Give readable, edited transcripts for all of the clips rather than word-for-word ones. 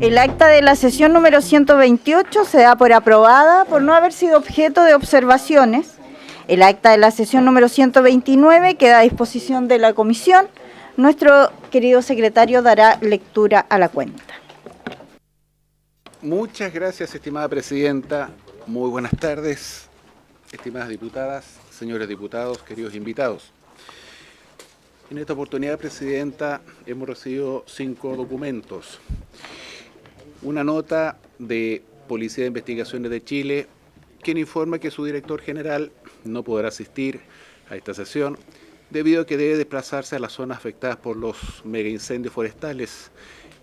El acta de la sesión número 128 se da por aprobada por no haber sido objeto de observaciones. El acta de la sesión número 129 queda a disposición de la comisión. Nuestro querido secretario dará lectura a la cuenta. Muchas gracias, estimada presidenta. Muy buenas tardes, estimadas diputadas, señores diputados, queridos invitados. En esta oportunidad, presidenta, hemos recibido 5 documentos. Una nota de Policía de Investigaciones de Chile, quien informa que su director general no podrá asistir a esta sesión debido a que debe desplazarse a las zonas afectadas por los megaincendios forestales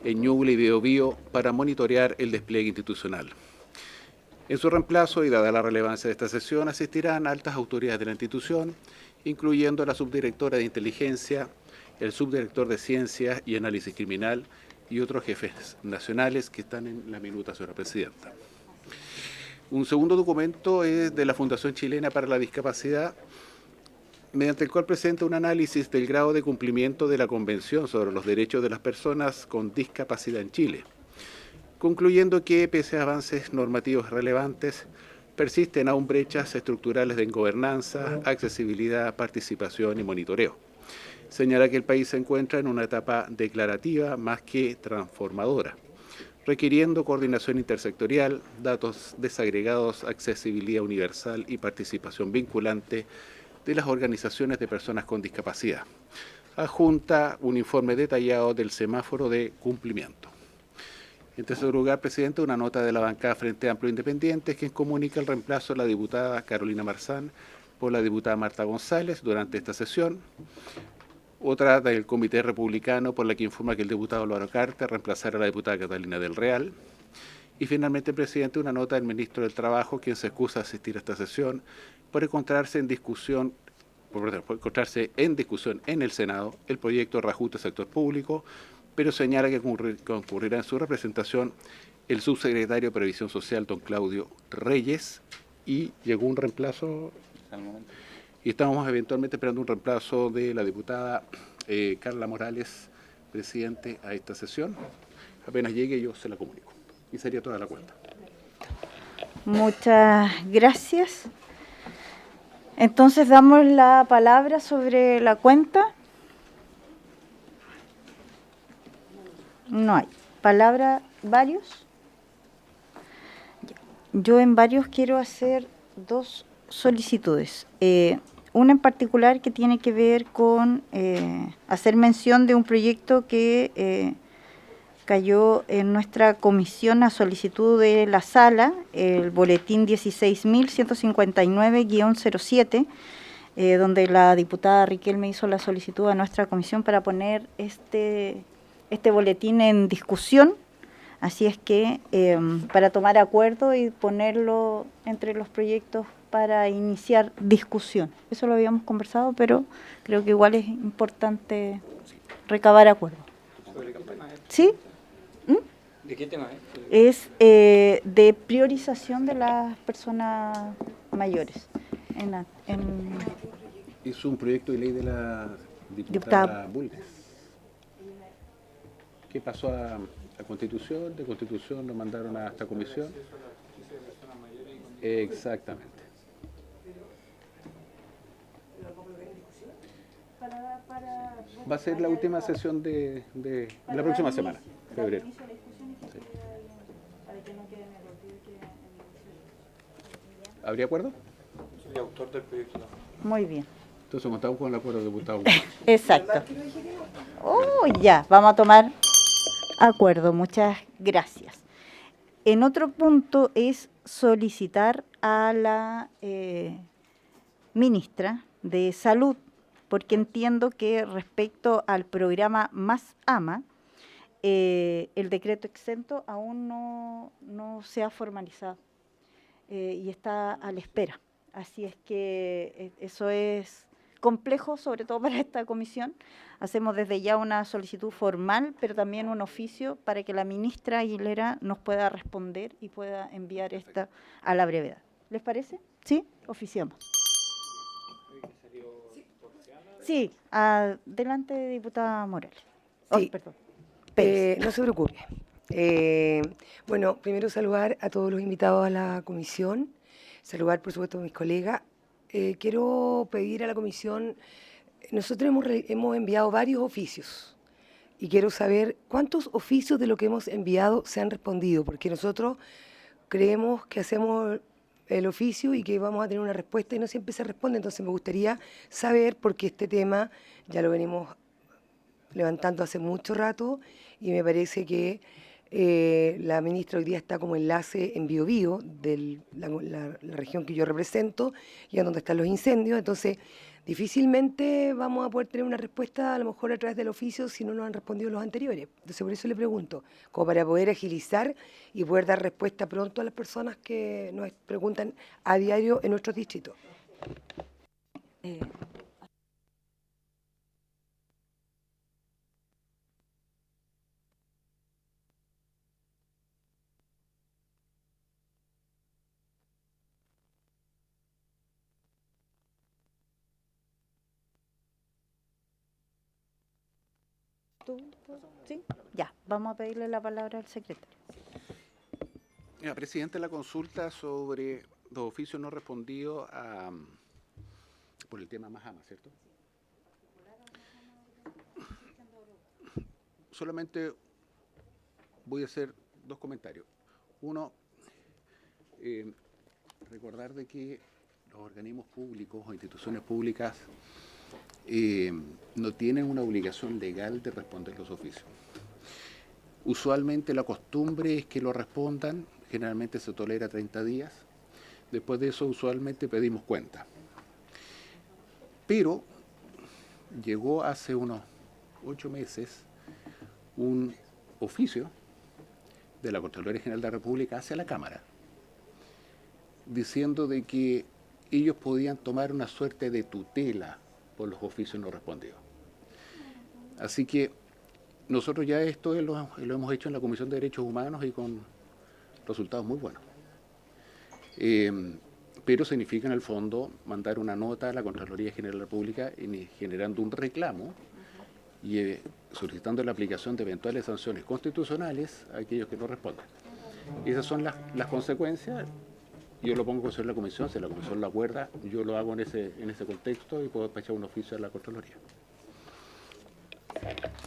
en Ñuble y Biobío para monitorear el despliegue institucional. En su reemplazo, y dada la relevancia de esta sesión, asistirán altas autoridades de la institución, incluyendo la subdirectora de Inteligencia, el subdirector de Ciencias y Análisis Criminal y otros jefes nacionales que están en la minuta, señora presidenta. Un segundo documento es de la Fundación Chilena para la Discapacidad, mediante el cual presenta un análisis del grado de cumplimiento de la Convención sobre los Derechos de las Personas con Discapacidad en Chile, concluyendo que, pese a avances normativos relevantes, persisten aún brechas estructurales de gobernanza, accesibilidad, participación y monitoreo. Señala que el país se encuentra en una etapa declarativa más que transformadora, requiriendo coordinación intersectorial, datos desagregados, accesibilidad universal y participación vinculante de las organizaciones de personas con discapacidad. Adjunta un informe detallado del semáforo de cumplimiento. En tercer lugar, presidente, una nota de la bancada Frente Amplio Independiente, quien comunica el reemplazo de la diputada Carolina Marzán por la diputada Marta González durante esta sesión. Otra del Comité Republicano, por la que informa que el diputado Álvaro Carter reemplazará a la diputada Catalina del Real. Y finalmente, presidente, una nota del ministro del Trabajo, quien se excusa de asistir a esta sesión por encontrarse en discusión en el Senado el proyecto de reajuste del sector público, pero señala que concurrirá en su representación el subsecretario de Previsión Social, don Claudio Reyes, y llegó un reemplazo al momento. Y estamos eventualmente esperando un reemplazo de la diputada Carla Morales, presidente, a esta sesión. Apenas llegue yo se la comunico. Y sería toda la cuenta. Muchas gracias. Entonces damos la palabra sobre la cuenta. No hay. ¿Palabra varios? Yo en varios quiero hacer 2 solicitudes. Una en particular que tiene que ver con hacer mención de un proyecto que cayó en nuestra comisión a solicitud de la sala, el boletín 16.159-07, donde la diputada Riquelme hizo la solicitud a nuestra comisión para poner este boletín en discusión. Así es que para tomar acuerdo y ponerlo entre los proyectos para iniciar discusión. Eso lo habíamos conversado, pero creo que igual es importante recabar acuerdo. ¿Sí? ¿De qué tema es? Es de priorización de las personas mayores. Es un proyecto de ley de la diputada Bulnes. ¿Qué pasó a Constitución? De Constitución lo mandaron a esta comisión. Exactamente. Va a ser la última sesión de la próxima semana, febrero. Sí. ¿Habría acuerdo? Soy autor del proyecto. Muy bien. Entonces contamos con el acuerdo del diputado. Exacto. Oh, ya, vamos a tomar acuerdo. Muchas gracias. En otro punto es solicitar a la ministra de Salud, porque entiendo que respecto al programa Más Ama, el decreto exento aún no se ha formalizado y está a la espera. Así es que eso es complejo, sobre todo para esta comisión. Hacemos desde ya una solicitud formal, pero también un oficio para que la ministra Aguilera nos pueda responder y pueda enviar esta a la brevedad. ¿Les parece? ¿Sí? Oficiamos. Sí, adelante, diputada Morales. Sí. Perdón. No se preocupe. Bueno, primero saludar a todos los invitados a la comisión, saludar por supuesto a mis colegas. Quiero pedir a la comisión, nosotros hemos enviado varios oficios y quiero saber cuántos oficios de lo que hemos enviado se han respondido, porque nosotros creemos que hacemos el oficio y que vamos a tener una respuesta y no siempre se responde, entonces me gustaría saber, porque este tema ya lo venimos levantando hace mucho rato y me parece que la ministra hoy día está como enlace en Biobío, de la región que yo represento, y en donde están los incendios, entonces difícilmente vamos a poder tener una respuesta a lo mejor a través del oficio si no nos han respondido los anteriores. Entonces por eso le pregunto, como para poder agilizar y poder dar respuesta pronto a las personas que nos preguntan a diario en nuestros distritos. ¿Sí? Ya, vamos a pedirle la palabra al secretario. Presidente, la consulta sobre los oficios no respondidos por el tema Mahama, ¿cierto? Solamente voy a hacer dos comentarios. Uno, recordar de que los organismos públicos o instituciones públicas no tienen una obligación legal de responder los oficios. Usualmente la costumbre es que lo respondan, generalmente se tolera 30 días. Después de eso usualmente pedimos cuenta. Pero llegó hace unos 8 meses un oficio de la Contraloría General de la República hacia la Cámara, diciendo de que ellos podían tomar una suerte de tutela por los oficios no respondidos. Así que nosotros ya esto lo hemos hecho en la Comisión de Derechos Humanos y con resultados muy buenos. Pero significa en el fondo mandar una nota a la Contraloría General de la República generando un reclamo y solicitando la aplicación de eventuales sanciones constitucionales a aquellos que no respondan. Esas son las consecuencias. Yo lo pongo en consideración de la comisión, si la comisión lo acuerda, yo lo hago en ese contexto y puedo despachar un oficio a la Contraloría.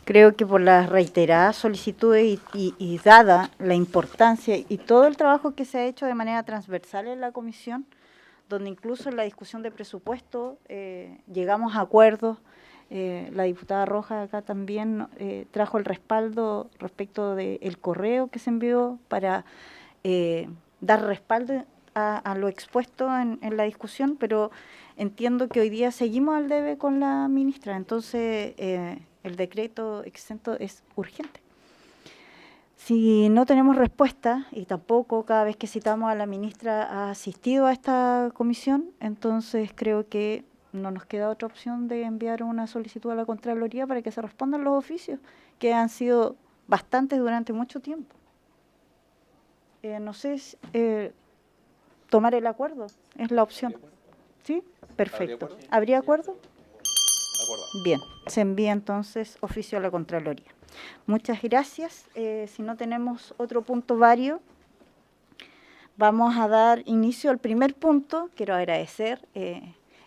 Creo que por las reiteradas solicitudes y dada la importancia y todo el trabajo que se ha hecho de manera transversal en la comisión, donde incluso en la discusión de presupuesto llegamos a acuerdos, la diputada Rojas acá también trajo el respaldo respecto del correo que se envió para dar respaldo a lo expuesto en la discusión, pero entiendo que hoy día seguimos al debe con la ministra, entonces el decreto exento es urgente. Si no tenemos respuesta, y tampoco cada vez que citamos a la ministra ha asistido a esta comisión, entonces creo que no nos queda otra opción de enviar una solicitud a la Contraloría para que se respondan los oficios, que han sido bastantes durante mucho tiempo. No sé, tomar el acuerdo es la opción. ¿Sí? Perfecto. ¿Habría acuerdo? Bien, se envía entonces oficio a la Contraloría. Muchas gracias. Si no tenemos otro punto vario, vamos a dar inicio al primer punto. Quiero agradecer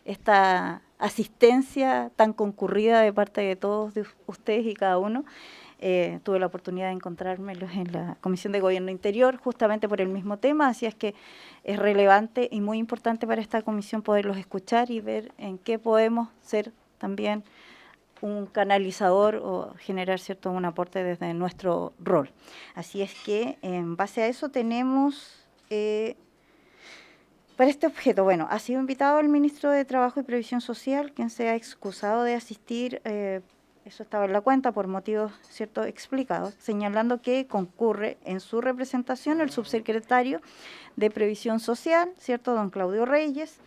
esta asistencia tan concurrida de parte de todos de ustedes y cada uno. Tuve la oportunidad de encontrármelos en la Comisión de Gobierno Interior, justamente por el mismo tema, así es que es relevante y muy importante para esta comisión poderlos escuchar y ver en qué podemos ser también un canalizador o generar cierto un aporte desde nuestro rol. Así es que en base a eso tenemos para este objeto, bueno, ha sido invitado el ministro de Trabajo y Previsión Social, quien se ha excusado de asistir, eso estaba en la cuenta por motivos cierto explicados, señalando que concurre en su representación el subsecretario de Previsión Social, cierto, don Claudio Reyes,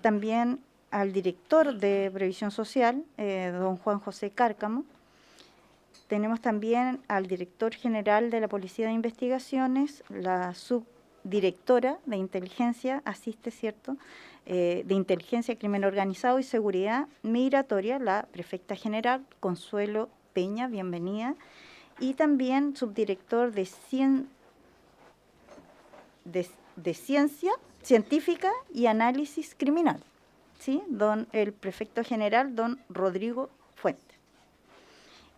también al director de Previsión Social, don Juan José Cárcamo. Tenemos también al director general de la Policía de Investigaciones, la subdirectora de Inteligencia, asiste, ¿cierto?, de Inteligencia, Crimen Organizado y Seguridad Migratoria, la prefecta general, Consuelo Peña, bienvenida. y también subdirector de Ciencia Científica y Análisis Criminal, ¿sí? El prefecto general, don Rodrigo Fuentes.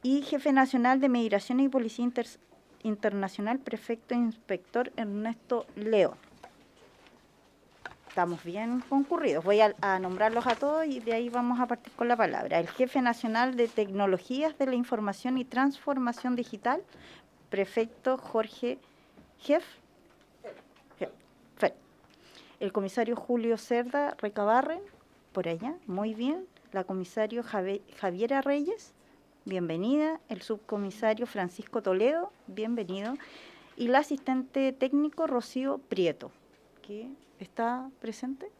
Y jefe nacional de Migración y Policía Internacional, prefecto e inspector Ernesto León. Estamos bien concurridos. Voy a nombrarlos a todos y de ahí vamos a partir con la palabra. El jefe nacional de Tecnologías de la Información y Transformación Digital, prefecto Jorge Jeff. El comisario Julio Cerda Recabarren, por allá, muy bien. La comisario Javiera Reyes, bienvenida. El subcomisario Francisco Toledo, bienvenido. Y la asistente técnico Rocío Prieto, que está presente.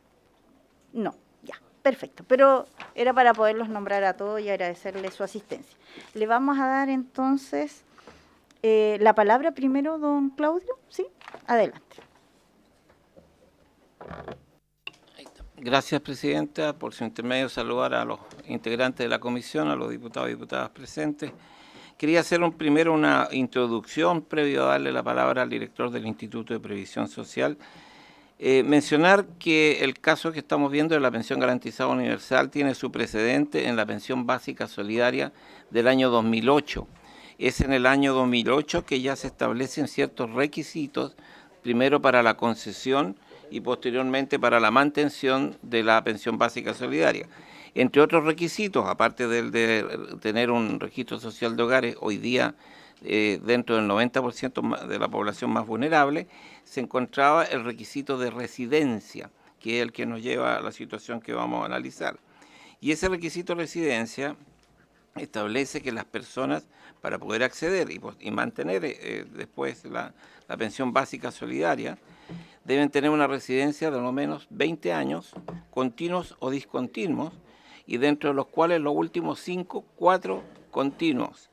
No, ya, perfecto. Pero era para poderlos nombrar a todos y agradecerles su asistencia. Le vamos a dar entonces la palabra primero, don Claudio. Sí, adelante. Gracias, Presidenta. Por su intermedio, saludar a los integrantes de la comisión, a los diputados y diputadas presentes. Quería hacer primero una introducción previo a darle la palabra al director del Instituto de Previsión Social. Mencionar que el caso que estamos viendo de la pensión garantizada universal tiene su precedente en la pensión básica solidaria del año 2008. Es en el año 2008 que ya se establecen ciertos requisitos, primero para la concesión y posteriormente para la mantención de la pensión básica solidaria. Entre otros requisitos, aparte de tener un registro social de hogares, hoy día dentro del 90% de la población más vulnerable, se encontraba el requisito de residencia, que es el que nos lleva a la situación que vamos a analizar. Y ese requisito de residencia establece que las personas, para poder acceder y mantener después la pensión básica solidaria, deben tener una residencia de al menos 20 años, continuos o discontinuos, y dentro de los cuales los últimos 4 continuos.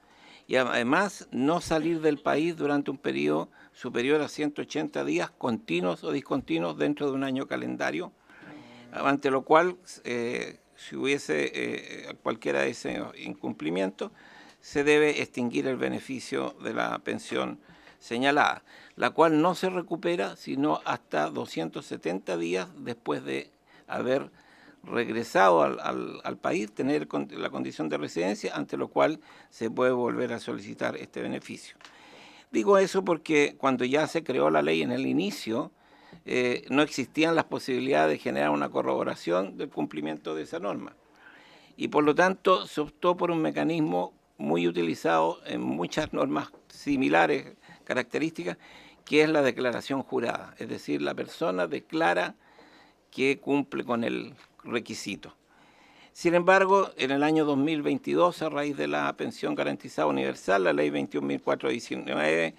Y además no salir del país durante un periodo superior a 180 días continuos o discontinuos dentro de un año calendario, ante lo cual, si hubiese cualquiera de esos incumplimientos, se debe extinguir el beneficio de la pensión señalada, la cual no se recupera sino hasta 270 días después de haber regresado al país, tener la condición de residencia, ante lo cual se puede volver a solicitar este beneficio. Digo eso porque cuando ya se creó la ley en el inicio, no existían las posibilidades de generar una corroboración del cumplimiento de esa norma. Y por lo tanto se optó por un mecanismo muy utilizado en muchas normas similares, características, que es la declaración jurada. Es decir, la persona declara que cumple con el requisito. Sin embargo, en el año 2022, a raíz de la pensión garantizada universal, la ley 21.419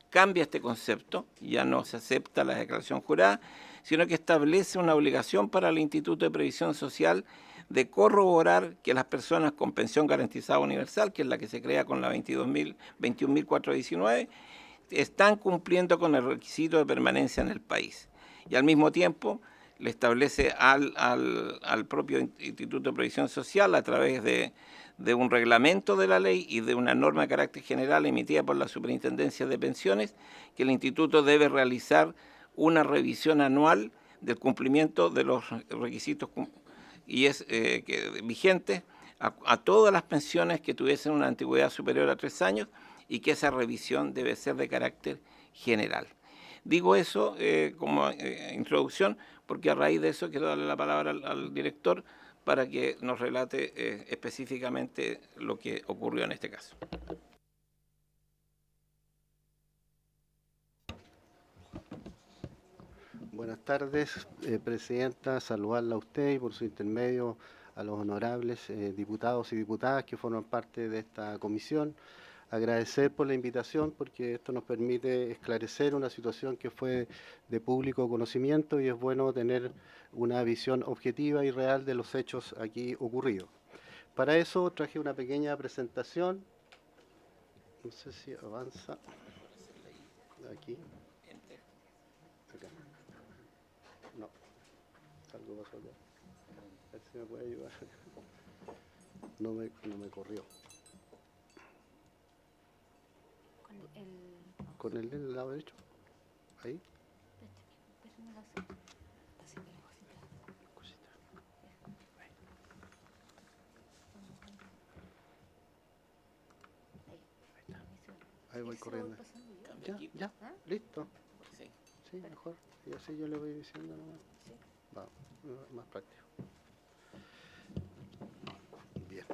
cambia este concepto, ya no se acepta la declaración jurada, sino que establece una obligación para el Instituto de Previsión Social de corroborar que las personas con pensión garantizada universal, que es la que se crea con la 21.419, están cumpliendo con el requisito de permanencia en el país. Y al mismo tiempo le establece al propio Instituto de Previsión Social, a través de un reglamento de la ley y de una norma de carácter general emitida por la Superintendencia de Pensiones, que el Instituto debe realizar una revisión anual del cumplimiento de los requisitos vigentes a todas las pensiones que tuviesen una antigüedad superior a 3 años, y que esa revisión debe ser de carácter general. Digo eso como introducción, porque a raíz de eso quiero darle la palabra al director para que nos relate específicamente lo que ocurrió en este caso. Buenas tardes, Presidenta, saludarla a usted y por su intermedio a los honorables diputados y diputadas que forman parte de esta comisión. Agradecer por la invitación, porque esto nos permite esclarecer una situación que fue de público conocimiento y es bueno tener una visión objetiva y real de los hechos aquí ocurridos. Para eso traje una pequeña presentación. No sé si avanza. Aquí. Acá. No. Algo pasó acá. A ver si me puede ayudar. No me corrió. Con el del lado derecho. Ahí. Ahí voy corriendo. Ya, listo. Sí, mejor. Y así yo le voy diciendo nomás. Va, más práctico. Bien.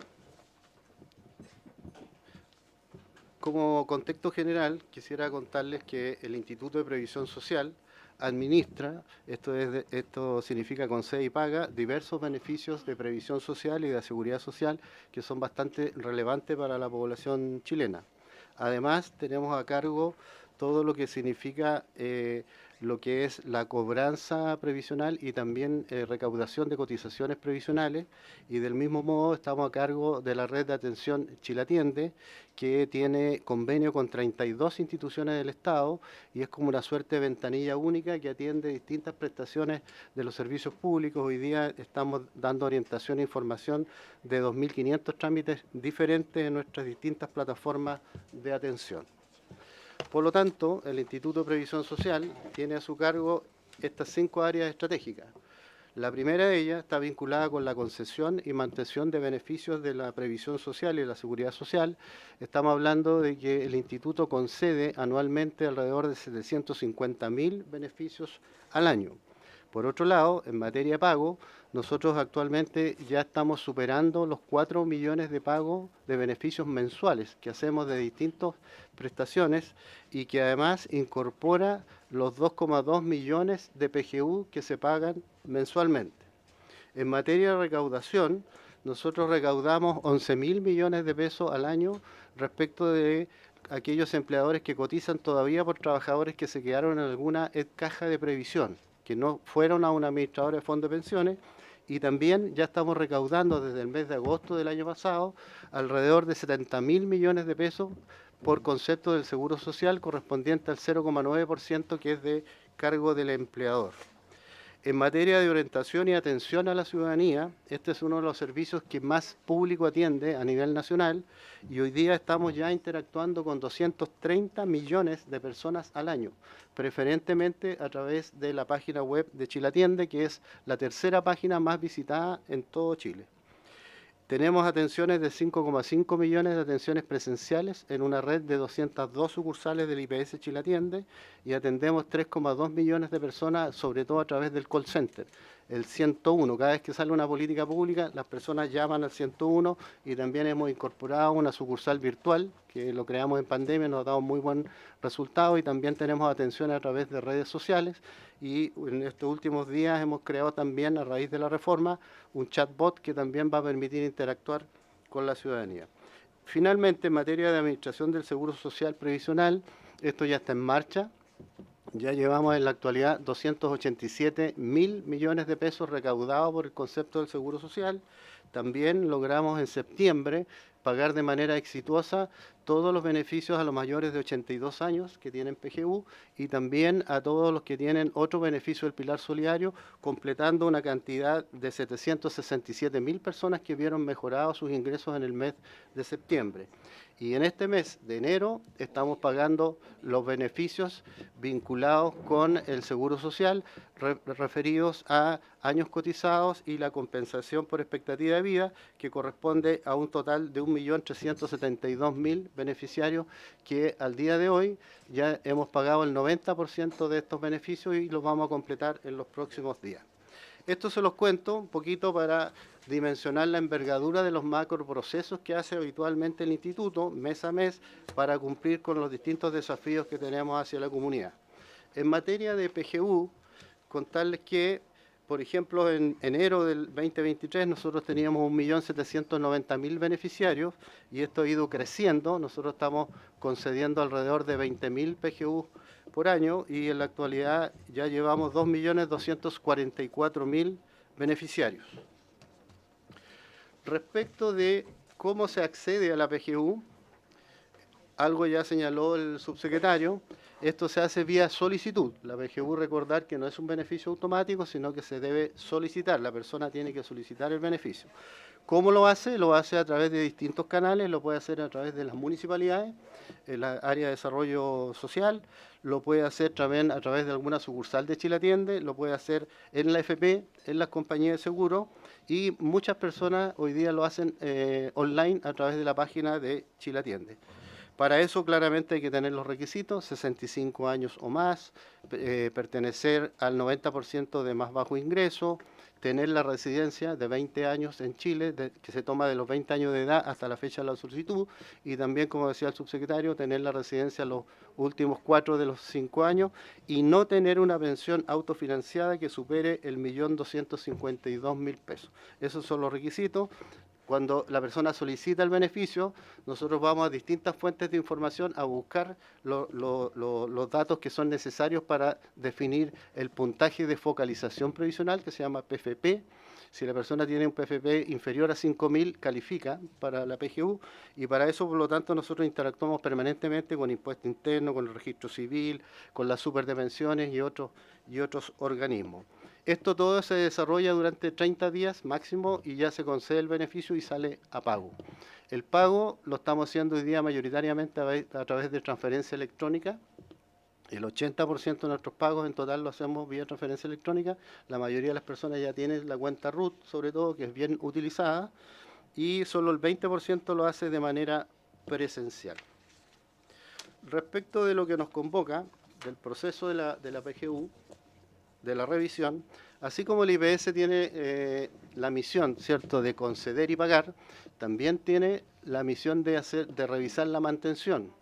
Como contexto general, quisiera contarles que el Instituto de Previsión Social administra, esto significa concede y paga, diversos beneficios de previsión social y de seguridad social que son bastante relevantes para la población chilena. Además, tenemos a cargo todo lo que significa lo que es la cobranza previsional y también recaudación de cotizaciones previsionales, y del mismo modo estamos a cargo de la red de atención Chile Atiende, que tiene convenio con 32 instituciones del Estado y es como una suerte de ventanilla única que atiende distintas prestaciones de los servicios públicos. Hoy día estamos dando orientación e información de 2.500 trámites diferentes en nuestras distintas plataformas de atención. Por lo tanto, el Instituto de Previsión Social tiene a su cargo estas 5 áreas estratégicas. La primera de ellas está vinculada con la concesión y mantención de beneficios de la previsión social y la seguridad social. Estamos hablando de que el Instituto concede anualmente alrededor de 750.000 beneficios al año. Por otro lado, en materia de pago, nosotros actualmente ya estamos superando los 4 millones de pagos de beneficios mensuales que hacemos de distintas prestaciones y que además incorpora los 2,2 millones de PGU que se pagan mensualmente. En materia de recaudación, nosotros recaudamos 11.000 millones de pesos al año respecto de aquellos empleadores que cotizan todavía por trabajadores que se quedaron en alguna caja de previsión, que no fueron a un administrador de fondo de pensiones, y también ya estamos recaudando desde el mes de agosto del año pasado alrededor de 70.000 millones de pesos por concepto del seguro social correspondiente al 0,9% que es de cargo del empleador. En materia de orientación y atención a la ciudadanía, este es uno de los servicios que más público atiende a nivel nacional y hoy día estamos ya interactuando con 230 millones de personas al año, preferentemente a través de la página web de Chile Atiende, que es la tercera página más visitada en todo Chile. Tenemos atenciones de 5,5 millones de atenciones presenciales en una red de 202 sucursales del IPS Chile Atiende y atendemos 3,2 millones de personas, sobre todo a través del call center, el 101. Cada vez que sale una política pública, las personas llaman al 101 y también hemos incorporado una sucursal virtual que lo creamos en pandemia, nos ha dado muy buen resultado y también tenemos atención a través de redes sociales y en estos últimos días hemos creado también a raíz de la reforma un chatbot que también va a permitir interactuar con la ciudadanía. Finalmente, en materia de administración del Seguro Social Previsional, esto ya está en marcha. Ya llevamos en la actualidad 287.000 millones de pesos recaudados por el concepto del Seguro Social. También logramos en septiembre pagar de manera exitosa todos los beneficios a los mayores de 82 años que tienen PGU y también a todos los que tienen otro beneficio del Pilar Solidario, completando una cantidad de 767.000 personas que vieron mejorados sus ingresos en el mes de septiembre. Y en este mes de enero estamos pagando los beneficios vinculados con el Seguro Social referidos a años cotizados y la compensación por expectativa de vida, que corresponde a un total de 1.372.000 beneficiarios que al día de hoy ya hemos pagado el 90% de estos beneficios y los vamos a completar en los próximos días. Esto se los cuento un poquito para dimensionar la envergadura de los macroprocesos que hace habitualmente el Instituto mes a mes para cumplir con los distintos desafíos que tenemos hacia la comunidad. En materia de PGU, contarles que, por ejemplo, en enero del 2023 nosotros teníamos 1.790.000 beneficiarios y esto ha ido creciendo. Nosotros estamos concediendo alrededor de 20.000 PGU por año y en la actualidad ya llevamos 2.244.000 beneficiarios. Respecto de cómo se accede a la PGU, algo ya señaló el subsecretario, esto se hace vía solicitud. La PGU, recordar que no es un beneficio automático, sino que se debe solicitar, la persona tiene que solicitar el beneficio. ¿Cómo lo hace? Lo hace a través de distintos canales, lo puede hacer a través de las municipalidades, en la área de desarrollo social, lo puede hacer también a través de alguna sucursal de Chile Atiende, lo puede hacer en la FP, en las compañías de seguro, y muchas personas hoy día lo hacen online a través de la página de Chile Atiende. Para eso claramente hay que tener los requisitos, 65 años o más, pertenecer al 90% de más bajo ingreso, tener la residencia de 20 años en Chile, que se toma de los 20 años de edad hasta la fecha de la solicitud, y también, como decía el subsecretario, tener la residencia los últimos 4 de los 5 años, y no tener una pensión autofinanciada que supere el 1.252.000 pesos. Esos son los requisitos. Cuando la persona solicita el beneficio, nosotros vamos a distintas fuentes de información a buscar los datos que son necesarios para definir el puntaje de focalización previsional, que se llama PFP. Si la persona tiene un PFP inferior a 5.000, califica para la PGU, y para eso, por lo tanto, nosotros interactuamos permanentemente con Impuesto Interno, con el Registro Civil, con las superdimensiones y otros organismos. Esto todo se desarrolla durante 30 días máximo y ya se concede el beneficio y sale a pago. El pago lo estamos haciendo hoy día mayoritariamente a través de transferencia electrónica. El 80% de nuestros pagos en total lo hacemos vía transferencia electrónica. La mayoría de las personas ya tienen la cuenta RUT, sobre todo, que es bien utilizada, y solo el 20% lo hace de manera presencial. Respecto de lo que nos convoca, del proceso de la PGU, de la revisión, así como el IPS tiene la misión, ¿cierto?, de conceder y pagar, también tiene la misión de revisar la mantención.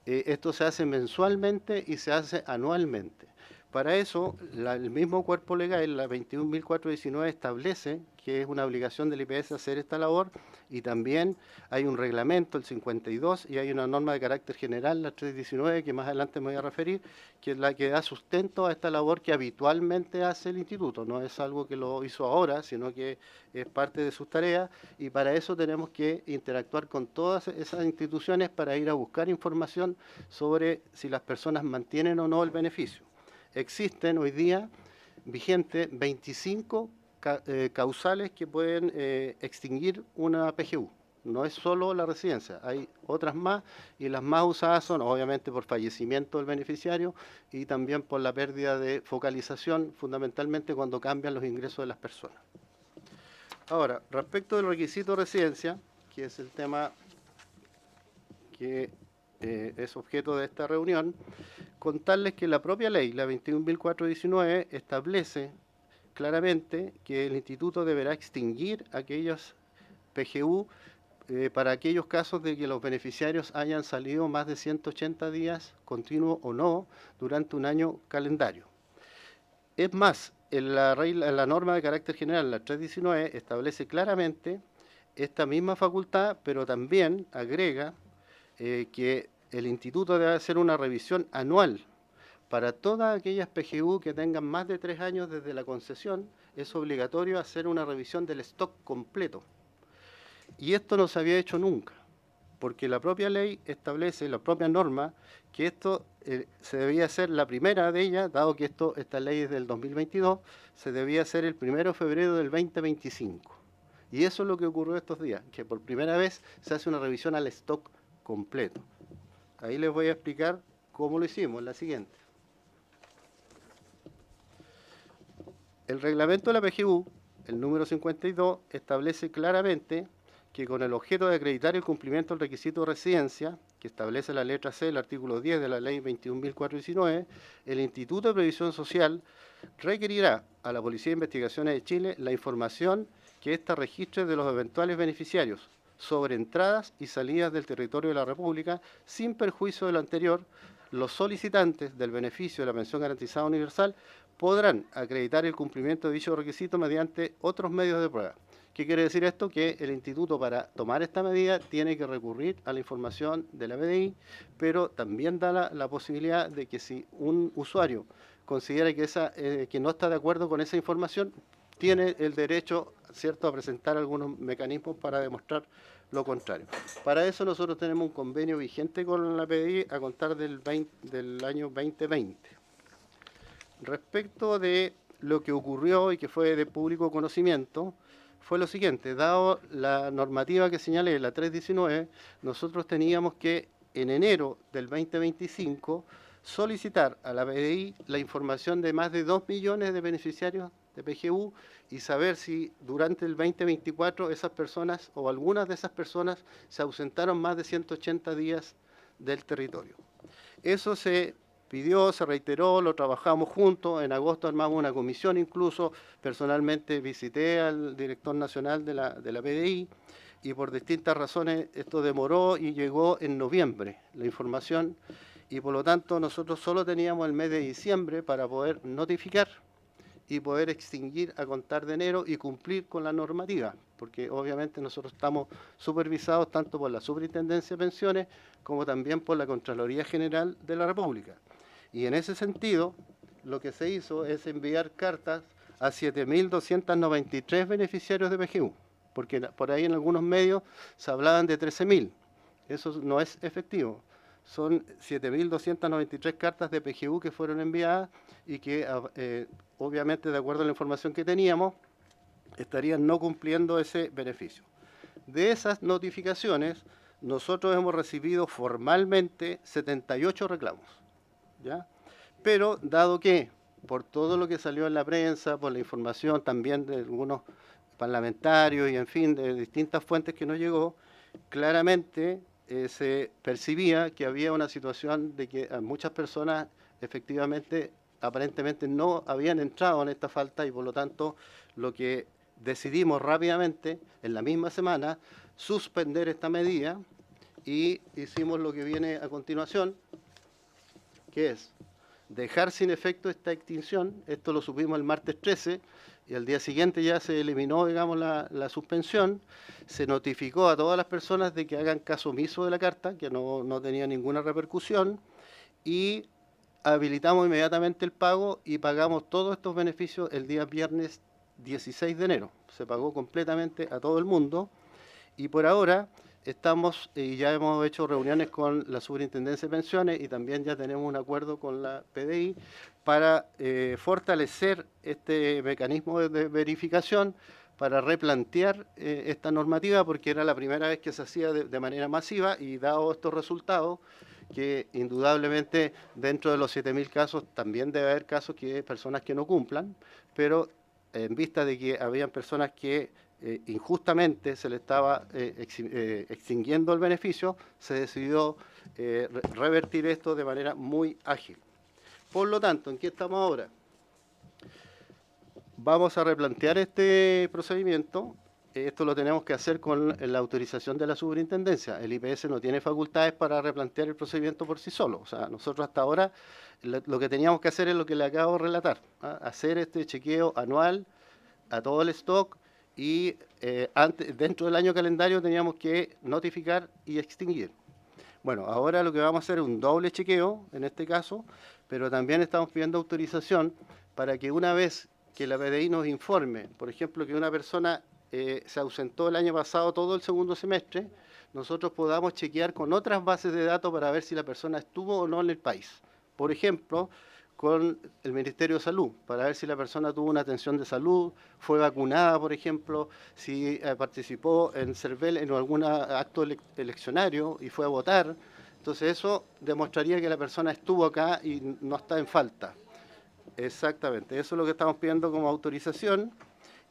Esto se hace mensualmente y se hace anualmente. Para eso, el mismo cuerpo legal, la 21.419, establece que es una obligación del IPS hacer esta labor, y también hay un reglamento, el 52, y hay una norma de carácter general, la 319, que más adelante me voy a referir, que es la que da sustento a esta labor que habitualmente hace el instituto. No es algo que lo hizo ahora, sino que es parte de sus tareas, y para eso tenemos que interactuar con todas esas instituciones para ir a buscar información sobre si las personas mantienen o no el beneficio. Existen hoy día vigentes 25 causales que pueden extinguir una PGU. No es solo la residencia, hay otras más, y las más usadas son obviamente por fallecimiento del beneficiario y también por la pérdida de focalización, fundamentalmente cuando cambian los ingresos de las personas. Ahora, respecto del requisito de residencia, que es el tema que es objeto de esta reunión, contarles que la propia ley, la 21.419, establece claramente que el instituto deberá extinguir aquellos PGU para aquellos casos de que los beneficiarios hayan salido más de 180 días continuos o no durante un año calendario. Es más, en la norma de carácter general, la 319, establece claramente esta misma facultad, pero también agrega que el instituto debe hacer una revisión anual para todas aquellas PGU que tengan más de 3 años desde la concesión. Es obligatorio hacer una revisión del stock completo. Y esto no se había hecho nunca, porque la propia ley establece, la propia norma, que esto se debía hacer, la primera de ellas, dado que esta ley es del 2022, se debía hacer el 1 de febrero del 2025. Y eso es lo que ocurrió estos días, que por primera vez se hace una revisión al stock completo. Ahí les voy a explicar cómo lo hicimos, la siguiente. El reglamento de la PGU, el número 52, establece claramente que con el objeto de acreditar el cumplimiento del requisito de residencia, que establece la letra C del artículo 10 de la ley 21.419, el Instituto de Previsión Social requerirá a la Policía de Investigaciones de Chile la información que ésta registre de los eventuales beneficiarios sobre entradas y salidas del territorio de la República, sin perjuicio de lo anterior. Los solicitantes del beneficio de la pensión garantizada universal podrán acreditar el cumplimiento de dicho requisito mediante otros medios de prueba. ¿Qué quiere decir esto? Que el instituto, para tomar esta medida, tiene que recurrir a la información de la BDI, pero también da la posibilidad de que si un usuario considera que no está de acuerdo con esa información, tiene el derecho, ¿cierto?, a presentar algunos mecanismos para demostrar lo contrario. Para eso nosotros tenemos un convenio vigente con la PDI a contar del año 2020. Respecto de lo que ocurrió y que fue de público conocimiento, fue lo siguiente: dado la normativa que señalé, la 319, nosotros teníamos que en enero del 2025 solicitar a la PDI la información de más de 2 millones de beneficiarios de PGU y saber si durante el 2024 esas personas o algunas de esas personas se ausentaron más de 180 días del territorio. Eso se pidió, se reiteró, lo trabajamos juntos, en agosto armamos una comisión incluso, personalmente visité al director nacional de la PDI y por distintas razones esto demoró y llegó en noviembre la información y por lo tanto nosotros solo teníamos el mes de diciembre para poder notificar y poder extinguir a contar de enero y cumplir con la normativa, porque obviamente nosotros estamos supervisados tanto por la Superintendencia de Pensiones como también por la Contraloría General de la República. Y en ese sentido, lo que se hizo es enviar cartas a 7.293 beneficiarios de PGU, porque por ahí en algunos medios se hablaban de 13.000. Eso no es efectivo. Son 7.293 cartas de PGU que fueron enviadas y que obviamente, de acuerdo a la información que teníamos, estarían no cumpliendo ese beneficio. De esas notificaciones, nosotros hemos recibido formalmente 78 reclamos, ¿ya? Pero dado que, por todo lo que salió en la prensa, por la información también de algunos parlamentarios y, en fin, de distintas fuentes que nos llegó, claramente se percibía que había una situación de que muchas personas efectivamente aparentemente no habían entrado en esta falta y por lo tanto lo que decidimos rápidamente en la misma semana suspender esta medida y hicimos lo que viene a continuación, que es dejar sin efecto esta extinción. Esto lo supimos el martes 13 y al día siguiente ya se eliminó, digamos, la suspensión. Se notificó a todas las personas de que hagan caso omiso de la carta, que no tenía ninguna repercusión, y habilitamos inmediatamente el pago y pagamos todos estos beneficios el día viernes 16 de enero. Se pagó completamente a todo el mundo y por ahora estamos y ya hemos hecho reuniones con la Superintendencia de Pensiones y también ya tenemos un acuerdo con la PDI para fortalecer este mecanismo de verificación, para replantear esta normativa, porque era la primera vez que se hacía de manera masiva y dado estos resultados, que indudablemente dentro de los 7.000 casos también debe haber casos que personas que no cumplan, pero en vista de que habían personas que injustamente se le estaba extinguiendo el beneficio, se decidió revertir esto de manera muy ágil. Por lo tanto, ¿en qué estamos ahora? Vamos a replantear este procedimiento. Esto lo tenemos que hacer con la autorización de la superintendencia. El IPS no tiene facultades para replantear el procedimiento por sí solo. O sea, nosotros hasta ahora lo que teníamos que hacer es lo que le acabo de relatar, ¿ah? Hacer este chequeo anual a todo el stock y dentro del año calendario teníamos que notificar y extinguir. Bueno, ahora lo que vamos a hacer es un doble chequeo, en este caso, pero también estamos pidiendo autorización para que una vez que la PDI nos informe, por ejemplo, que una persona se ausentó el año pasado todo el segundo semestre, nosotros podamos chequear con otras bases de datos para ver si la persona estuvo o no en el país. Por ejemplo, con el Ministerio de Salud, para ver si la persona tuvo una atención de salud, fue vacunada, por ejemplo, si participó en CERVEL en algún acto eleccionario y fue a votar. Entonces eso demostraría que la persona estuvo acá y no está en falta. Exactamente, eso es lo que estamos pidiendo como autorización.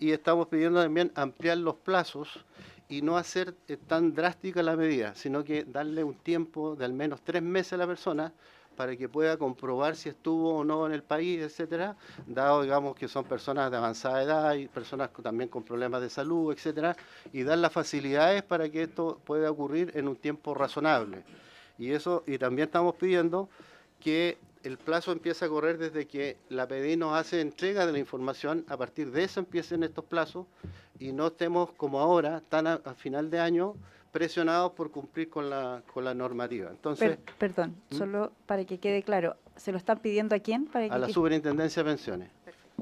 Y estamos pidiendo también ampliar los plazos y no hacer tan drástica la medida, sino que darle un tiempo de al menos 3 meses a la persona para que pueda comprobar si estuvo o no en el país, etcétera, dado, digamos, que son personas de avanzada edad y personas también con problemas de salud, etcétera, y dar las facilidades para que esto pueda ocurrir en un tiempo razonable. Y también estamos pidiendo que el plazo empieza a correr desde que la PDI nos hace entrega de la información. A partir de eso empiecen estos plazos y no estemos como ahora, tan a final de año, presionados por cumplir con la normativa. Entonces, perdón, solo para que quede claro, ¿se lo están pidiendo a quién? A la Superintendencia de Pensiones.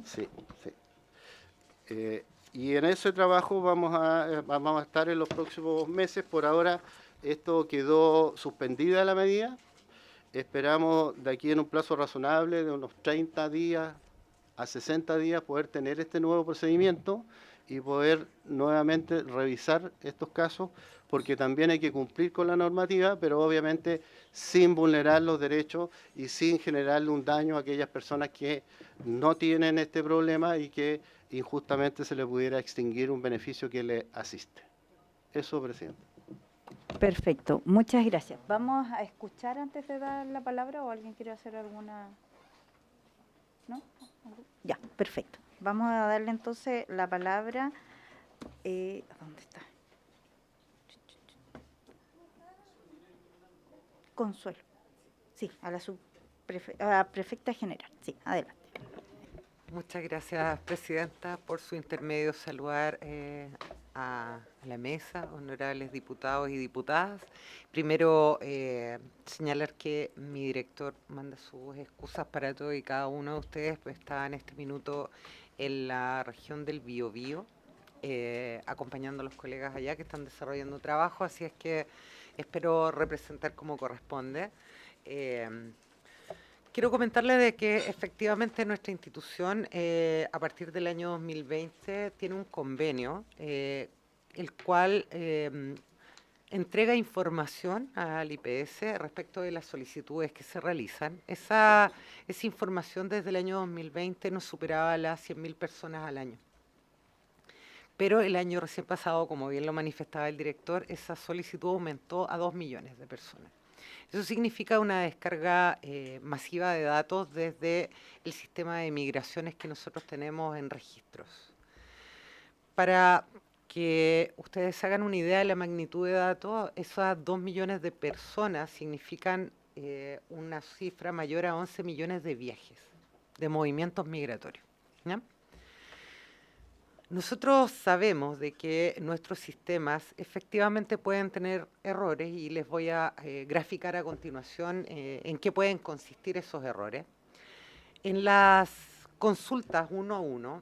Sí, sí. Y en ese trabajo vamos a estar en los próximos meses. Por ahora esto quedó suspendida la medida. Esperamos de aquí en un plazo razonable de unos 30 días, a 60 días poder tener este nuevo procedimiento y poder nuevamente revisar estos casos, porque también hay que cumplir con la normativa, pero obviamente sin vulnerar los derechos y sin generarle un daño a aquellas personas que no tienen este problema y que injustamente se les pudiera extinguir un beneficio que le asiste. Eso, presidente. Perfecto, muchas gracias. Vamos a escuchar antes de dar la palabra o alguien quiere hacer alguna... ¿No? Ya, perfecto. Vamos a darle entonces la palabra... ¿dónde está? Consuelo. Sí, a la prefecta general. Sí, adelante. Muchas gracias, presidenta. Por su intermedio, saludar a la mesa, honorables diputados y diputadas. Primero, señalar que mi director manda sus excusas para todo y cada uno de ustedes, pues está en este minuto en la región del Biobío, acompañando a los colegas allá que están desarrollando trabajo, así es que espero representar como corresponde. Quiero comentarles de que efectivamente nuestra institución a partir del año 2020 tiene un convenio el cual entrega información al IPS respecto de las solicitudes que se realizan. Esa información desde el año 2020 no superaba las 100.000 personas al año. Pero el año recién pasado, como bien lo manifestaba el director, esa solicitud aumentó a 2 millones de personas. Eso significa una descarga masiva de datos desde el sistema de migraciones que nosotros tenemos en registros. Para que ustedes hagan una idea de la magnitud de datos, esas 2 millones de personas significan una cifra mayor a 11 millones de viajes, de movimientos migratorios, ¿ya? Nosotros sabemos de que nuestros sistemas efectivamente pueden tener errores y les voy a graficar a continuación en qué pueden consistir esos errores. En las consultas uno a uno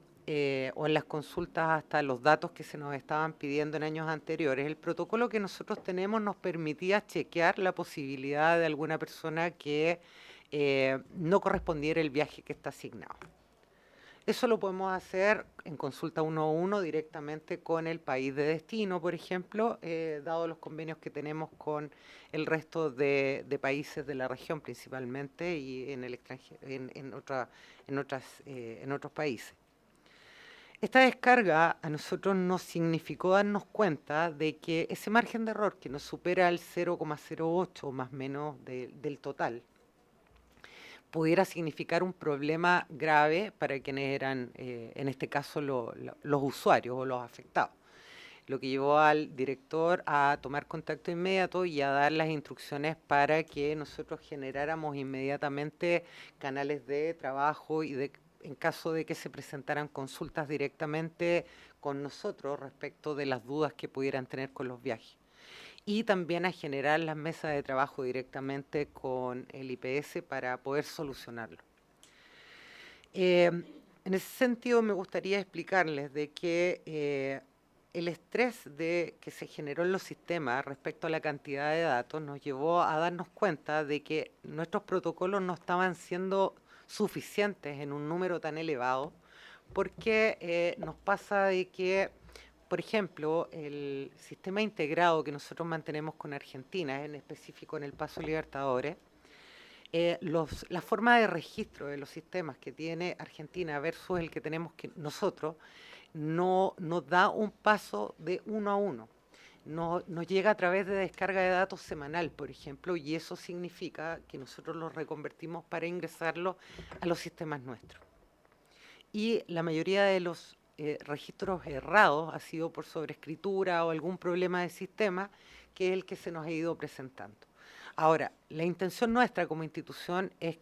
o en las consultas hasta los datos que se nos estaban pidiendo en años anteriores, el protocolo que nosotros tenemos nos permitía chequear la posibilidad de alguna persona que no correspondiera el viaje que está asignado. Eso lo podemos hacer en consulta uno a uno directamente con el país de destino, por ejemplo, dado los convenios que tenemos con el resto de países de la región principalmente y en el extranjero, en otros países. Esta descarga a nosotros nos significó darnos cuenta de que ese margen de error que nos supera el 0,08 más o menos del total, pudiera significar un problema grave para quienes eran, en este caso, los usuarios o los afectados. Lo que llevó al director a tomar contacto inmediato y a dar las instrucciones para que nosotros generáramos inmediatamente canales de trabajo y en caso de que se presentaran consultas directamente con nosotros respecto de las dudas que pudieran tener con los viajes. Y también a generar las mesas de trabajo directamente con el IPS para poder solucionarlo. En ese sentido me gustaría explicarles de que el estrés que se generó en los sistemas respecto a la cantidad de datos nos llevó a darnos cuenta de que nuestros protocolos no estaban siendo suficientes en un número tan elevado, porque nos pasa de que, por ejemplo, el sistema integrado que nosotros mantenemos con Argentina, en específico en el Paso Libertadores, la forma de registro de los sistemas que tiene Argentina versus el que tenemos nosotros, no nos da un paso de uno a uno. Nos llega a través de descarga de datos semanal, por ejemplo, y eso significa que nosotros los reconvertimos para ingresarlos a los sistemas nuestros. Y la mayoría de los registros errados ha sido por sobreescritura o algún problema de sistema, que es el que se nos ha ido presentando. Ahora, la intención nuestra como institución es,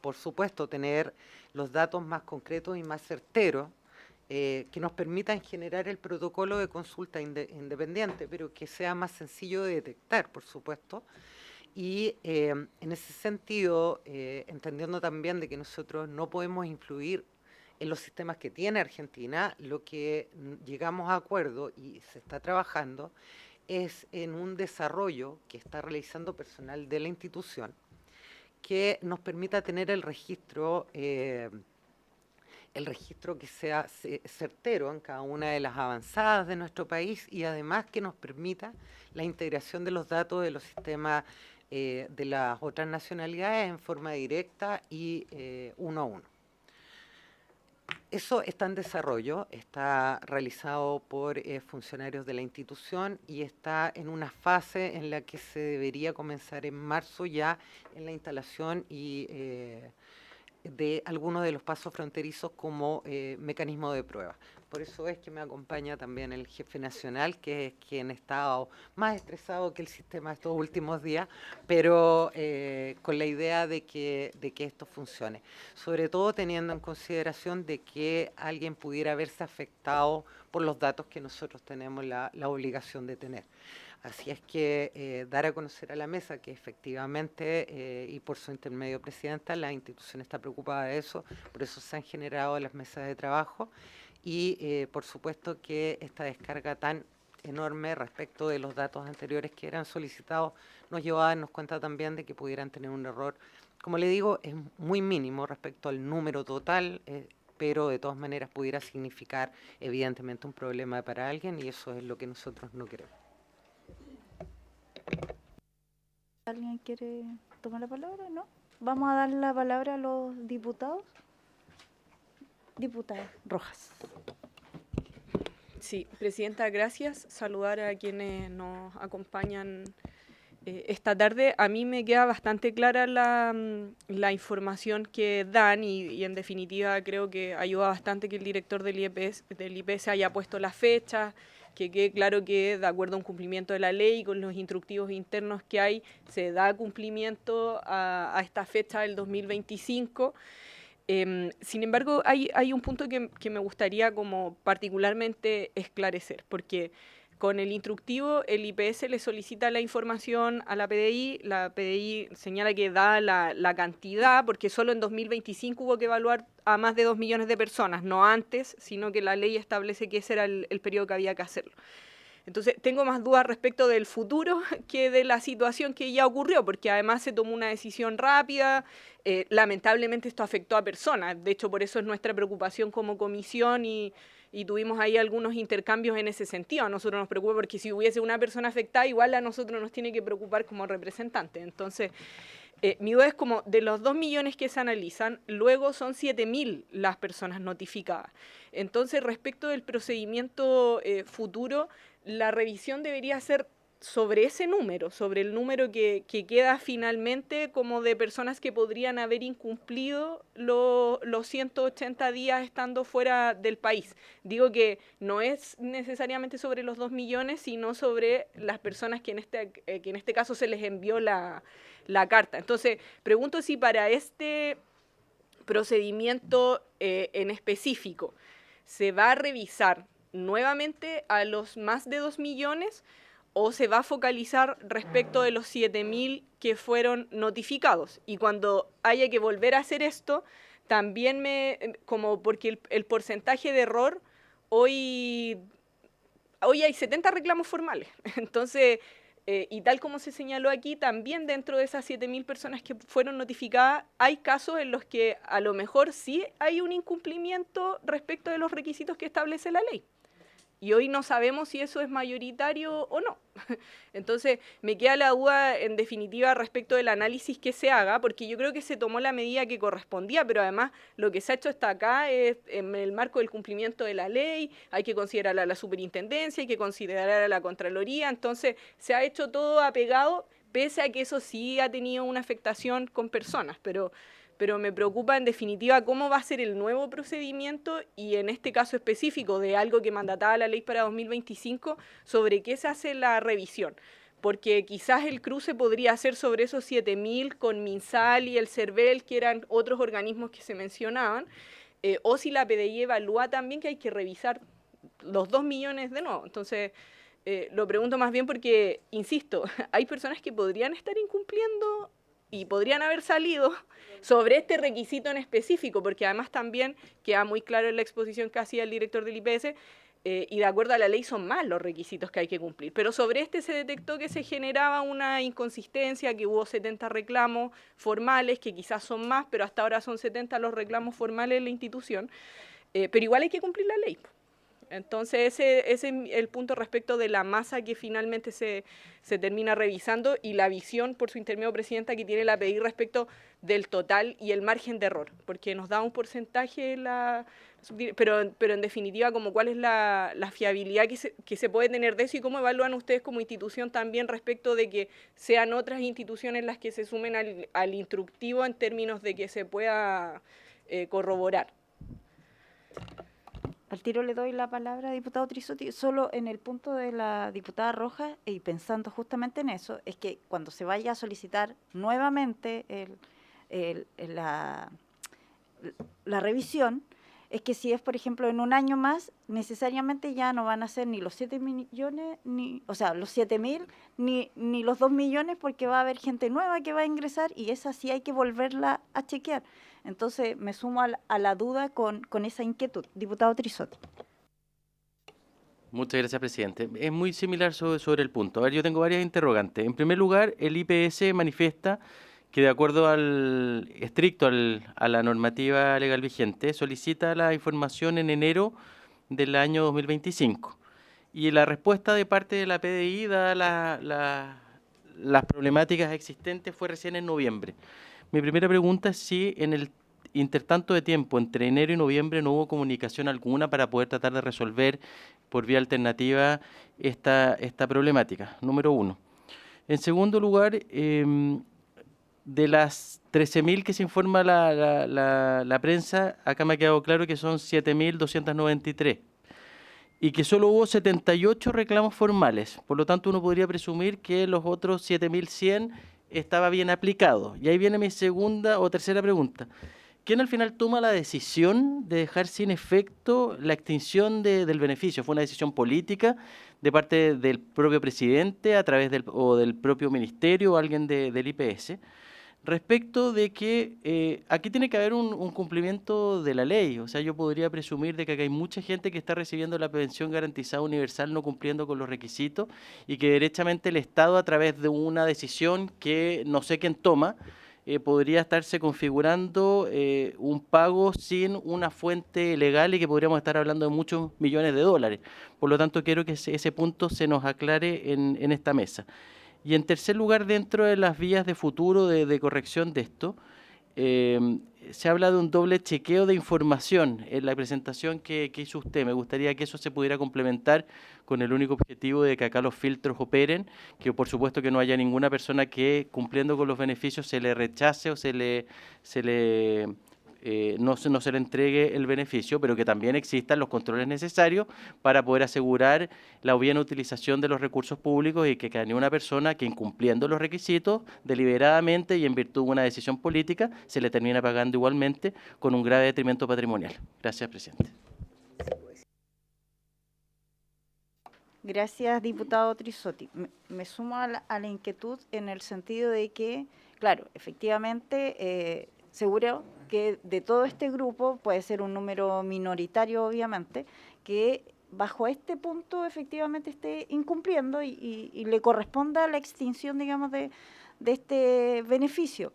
por supuesto, tener los datos más concretos y más certeros que nos permitan generar el protocolo de consulta independiente, pero que sea más sencillo de detectar, por supuesto. Y en ese sentido, entendiendo también de que nosotros no podemos influir en los sistemas que tiene Argentina, lo que llegamos a acuerdo y se está trabajando es en un desarrollo que está realizando personal de la institución que nos permita tener el registro el registro que sea certero en cada una de las avanzadas de nuestro país y además que nos permita la integración de los datos de los sistemas de las otras nacionalidades en forma directa y uno a uno. Eso está en desarrollo, está realizado por funcionarios de la institución y está en una fase en la que se debería comenzar en marzo ya en la instalación y de algunos de los pasos fronterizos como mecanismo de prueba. Por eso es que me acompaña también el jefe nacional, que es quien ha estado más estresado que el sistema estos últimos días, pero con la idea de que esto funcione. Sobre todo teniendo en consideración de que alguien pudiera verse afectado por los datos que nosotros tenemos la obligación de tener. Así es que dar a conocer a la mesa que efectivamente, y por su intermedio, Presidenta, la institución está preocupada de eso, por eso se han generado las mesas de trabajo y por supuesto que esta descarga tan enorme respecto de los datos anteriores que eran solicitados nos llevó a darnos cuenta también de que pudieran tener un error. Como le digo, es muy mínimo respecto al número total, pero de todas maneras pudiera significar evidentemente un problema para alguien y eso es lo que nosotros no queremos. ¿Alguien quiere tomar la palabra? ¿No? Vamos a dar la palabra a los diputados. Diputada Rojas. Sí, Presidenta, gracias. Saludar a quienes nos acompañan esta tarde. A mí me queda bastante clara la información que dan y en definitiva creo que ayuda bastante que el director del IPS haya puesto la fecha, que quede claro que de acuerdo a un cumplimiento de la ley con los instructivos internos que hay, se da cumplimiento a esta fecha del 2025. Sin embargo, hay un punto que me gustaría como particularmente esclarecer, porque con el instructivo el IPS le solicita la información a la PDI señala que da la cantidad, porque solo en 2025 hubo que evaluar a más de 2 millones de personas, no antes, sino que la ley establece que ese era el periodo que había que hacerlo. Entonces, tengo más dudas respecto del futuro que de la situación que ya ocurrió, porque además se tomó una decisión rápida, lamentablemente esto afectó a personas, de hecho por eso es nuestra preocupación como comisión y tuvimos ahí algunos intercambios en ese sentido. A nosotros nos preocupa porque si hubiese una persona afectada, igual a nosotros nos tiene que preocupar como representantes. Entonces, mi duda es como de los 2 millones que se analizan, luego son 7.000 las personas notificadas. Entonces, respecto del procedimiento futuro, la revisión debería ser sobre ese número, sobre el número que queda finalmente como de personas que podrían haber incumplido los 180 días estando fuera del país. Digo que no es necesariamente sobre los 2 millones, sino sobre las personas que en este caso se les envió la carta. Entonces, pregunto si para este procedimiento en específico se va a revisar nuevamente a los más de 2 millones o se va a focalizar respecto de los 7.000 que fueron notificados. Y cuando haya que volver a hacer esto, también como porque el porcentaje de error, hoy hay 70 reclamos formales. Entonces, y tal como se señaló aquí, también dentro de esas 7.000 personas que fueron notificadas, hay casos en los que a lo mejor sí hay un incumplimiento respecto de los requisitos que establece la ley. Y hoy no sabemos si eso es mayoritario o no. Entonces, me queda la duda, en definitiva, respecto del análisis que se haga, porque yo creo que se tomó la medida que correspondía, pero además lo que se ha hecho hasta acá es en el marco del cumplimiento de la ley, hay que considerar a la superintendencia, hay que considerar a la Contraloría, entonces se ha hecho todo apegado, pese a que eso sí ha tenido una afectación con personas, pero me preocupa en definitiva cómo va a ser el nuevo procedimiento y en este caso específico de algo que mandataba la ley para 2025, sobre qué se hace la revisión. Porque quizás el cruce podría ser sobre esos 7.000 con MinSal y el CERVEL, que eran otros organismos que se mencionaban, o si la PDI evalúa también que hay que revisar los 2 millones de nuevo. Entonces, lo pregunto más bien porque, insisto, hay personas que podrían estar incumpliendo y podrían haber salido sobre este requisito en específico, porque además también queda muy claro en la exposición que hacía el director del IPS, y de acuerdo a la ley son más los requisitos que hay que cumplir. Pero sobre este se detectó que se generaba una inconsistencia, que hubo 70 reclamos formales, que quizás son más, pero hasta ahora son 70 los reclamos formales en la institución, pero igual hay que cumplir la ley. Entonces ese es el punto respecto de la masa que finalmente se termina revisando y la visión por su intermedio, presidenta, que tiene la PDI respecto del total y el margen de error, porque nos da un porcentaje, pero en definitiva como cuál es la fiabilidad que se puede tener de eso y cómo evalúan ustedes como institución también respecto de que sean otras instituciones las que se sumen al instructivo en términos de que se pueda corroborar. Al tiro le doy la palabra, diputado Trisotti, solo en el punto de la diputada Rojas, y pensando justamente en eso, es que cuando se vaya a solicitar nuevamente la revisión, es que si es, por ejemplo, en un año más, necesariamente ya no van a ser ni los 7 millones, los 7.000, ni los 2 millones, porque va a haber gente nueva que va a ingresar y esa sí hay que volverla a chequear. Entonces, me sumo a la duda con esa inquietud. Diputado Trisotti. Muchas gracias, presidente. Es muy similar sobre el punto. A ver, yo tengo varias interrogantes. En primer lugar, el IPS manifiesta que de acuerdo a la normativa legal vigente, solicita la información en enero del año 2025. Y la respuesta de parte de la PDI, dadas las problemáticas existentes, fue recién en noviembre. Mi primera pregunta es si en el intertanto de tiempo, entre enero y noviembre, no hubo comunicación alguna para poder tratar de resolver por vía alternativa esta problemática, número uno. En segundo lugar, de las 13.000 que se informa la prensa, acá me ha quedado claro que son 7.293 y que solo hubo 78 reclamos formales. Por lo tanto, uno podría presumir que los otros 7.100 estaba bien aplicado. Y ahí viene mi segunda o tercera pregunta. ¿Quién al final toma la decisión de dejar sin efecto la extinción del beneficio? ¿Fue una decisión política de parte del propio presidente a través del propio ministerio o alguien del IPS? Respecto de que aquí tiene que haber un cumplimiento de la ley. O sea, yo podría presumir de que acá hay mucha gente que está recibiendo la pensión garantizada universal no cumpliendo con los requisitos y que derechamente el Estado, a través de una decisión que no sé quién toma, podría estarse configurando un pago sin una fuente legal y que podríamos estar hablando de muchos millones de dólares. Por lo tanto, quiero que ese punto se nos aclare en esta mesa. Y en tercer lugar, dentro de las vías de futuro de corrección de esto, se habla de un doble chequeo de información en la presentación que hizo usted. Me gustaría que eso se pudiera complementar con el único objetivo de que acá los filtros operen, que por supuesto que no haya ninguna persona que, cumpliendo con los beneficios, se le rechace o no se le entregue el beneficio, pero que también existan los controles necesarios para poder asegurar la buena utilización de los recursos públicos y que cada una persona que, incumpliendo los requisitos, deliberadamente y en virtud de una decisión política, se le termina pagando igualmente con un grave detrimento patrimonial. Gracias, presidente. Gracias, diputado Trisotti. Me sumo a la inquietud en el sentido de que, claro, efectivamente, seguro que de todo este grupo puede ser un número minoritario, obviamente, que bajo este punto efectivamente esté incumpliendo y le corresponda la extinción, digamos, de este beneficio.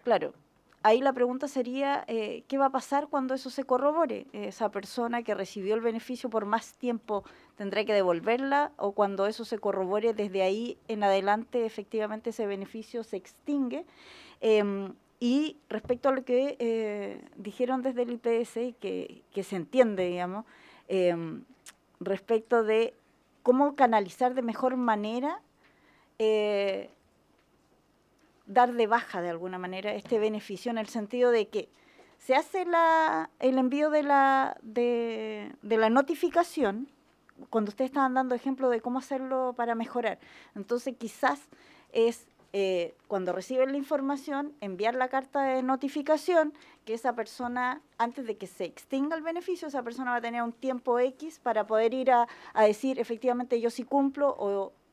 Claro, ahí la pregunta sería, ¿qué va a pasar cuando eso se corrobore? ¿Esa persona que recibió el beneficio por más tiempo tendrá que devolverla? ¿O cuando eso se corrobore, desde ahí en adelante efectivamente ese beneficio se extingue? Y respecto a lo que dijeron desde el IPS, que se entiende, digamos, respecto de cómo canalizar de mejor manera, dar de baja de alguna manera este beneficio, en el sentido de que se hace el envío de la notificación, cuando ustedes estaban dando ejemplo de cómo hacerlo para mejorar. Entonces quizás es cuando reciben la información, enviar la carta de notificación, que esa persona, antes de que se extinga el beneficio, esa persona va a tener un tiempo X para poder ir a decir, efectivamente, yo sí cumplo,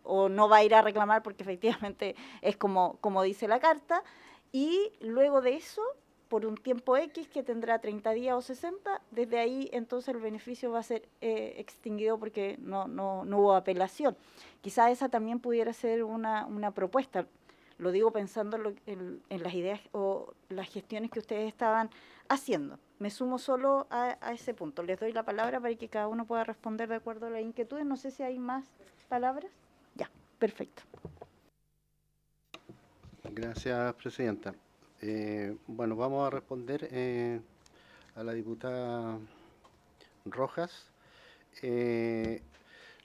o no va a ir a reclamar porque efectivamente es como dice la carta, y luego de eso por un tiempo X que tendrá 30 días o 60, desde ahí entonces el beneficio va a ser extinguido porque no hubo apelación. Quizá esa también pudiera ser una propuesta. Lo digo pensando en las ideas o las gestiones que ustedes estaban haciendo. Me sumo solo a ese punto. Les doy la palabra para que cada uno pueda responder de acuerdo a las inquietudes. No sé si hay más palabras. Ya, perfecto. Gracias, presidenta. Bueno, vamos a responder a la diputada Rojas.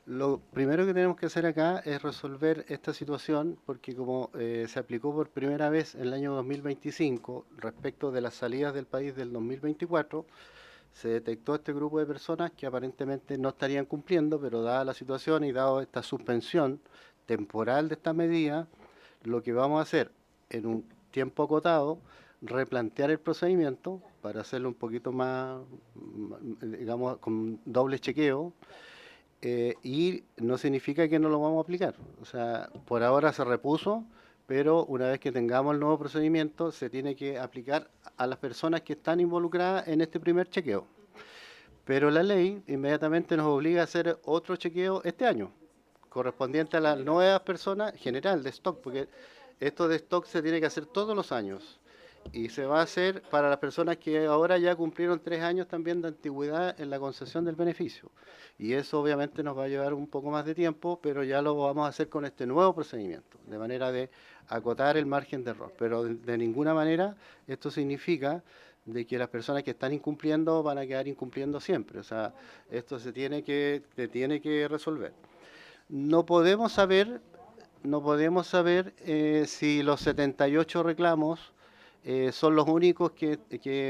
Lo primero que tenemos que hacer acá es resolver esta situación porque como se aplicó por primera vez en el año 2025 respecto de las salidas del país del 2024, se detectó este grupo de personas que aparentemente no estarían cumpliendo, pero dada la situación y dado esta suspensión temporal de esta medida, lo que vamos a hacer en un tiempo acotado, replantear el procedimiento para hacerlo un poquito más, digamos, con doble chequeo, y no significa que no lo vamos a aplicar. O sea, por ahora se repuso, pero una vez que tengamos el nuevo procedimiento, se tiene que aplicar a las personas que están involucradas en este primer chequeo. Pero la ley inmediatamente nos obliga a hacer otro chequeo este año, correspondiente a las nuevas personas general de stock, porque esto de stock se tiene que hacer todos los años. Y se va a hacer para las personas que ahora ya cumplieron 3 años también de antigüedad en la concesión del beneficio. Y eso obviamente nos va a llevar un poco más de tiempo, pero ya lo vamos a hacer con este nuevo procedimiento, de manera de acotar el margen de error. Pero de ninguna manera esto significa de que las personas que están incumpliendo van a quedar incumpliendo siempre. O sea, esto se tiene que resolver. No podemos saber si los 78 reclamos son los únicos que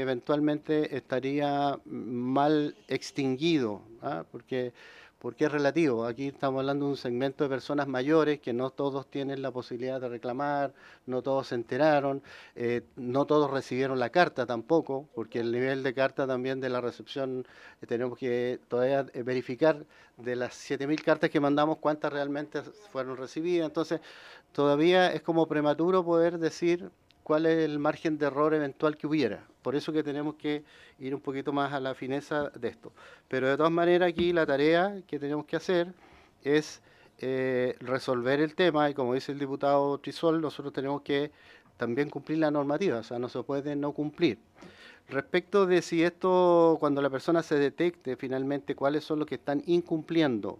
eventualmente estaría mal extinguido, ¿ah? Porque es relativo. Aquí estamos hablando de un segmento de personas mayores que no todos tienen la posibilidad de reclamar, no todos se enteraron, no todos recibieron la carta tampoco, porque el nivel de carta también de la recepción tenemos que todavía verificar de las 7.000 cartas que mandamos cuántas realmente fueron recibidas. Entonces, todavía es como prematuro poder decir cuál es el margen de error eventual que hubiera. Por eso que tenemos que ir un poquito más a la fineza de esto. Pero de todas maneras aquí la tarea que tenemos que hacer es resolver el tema y como dice el diputado Trisol, nosotros tenemos que también cumplir la normativa, o sea, no se puede no cumplir. Respecto de si esto, cuando la persona se detecte finalmente cuáles son los que están incumpliendo,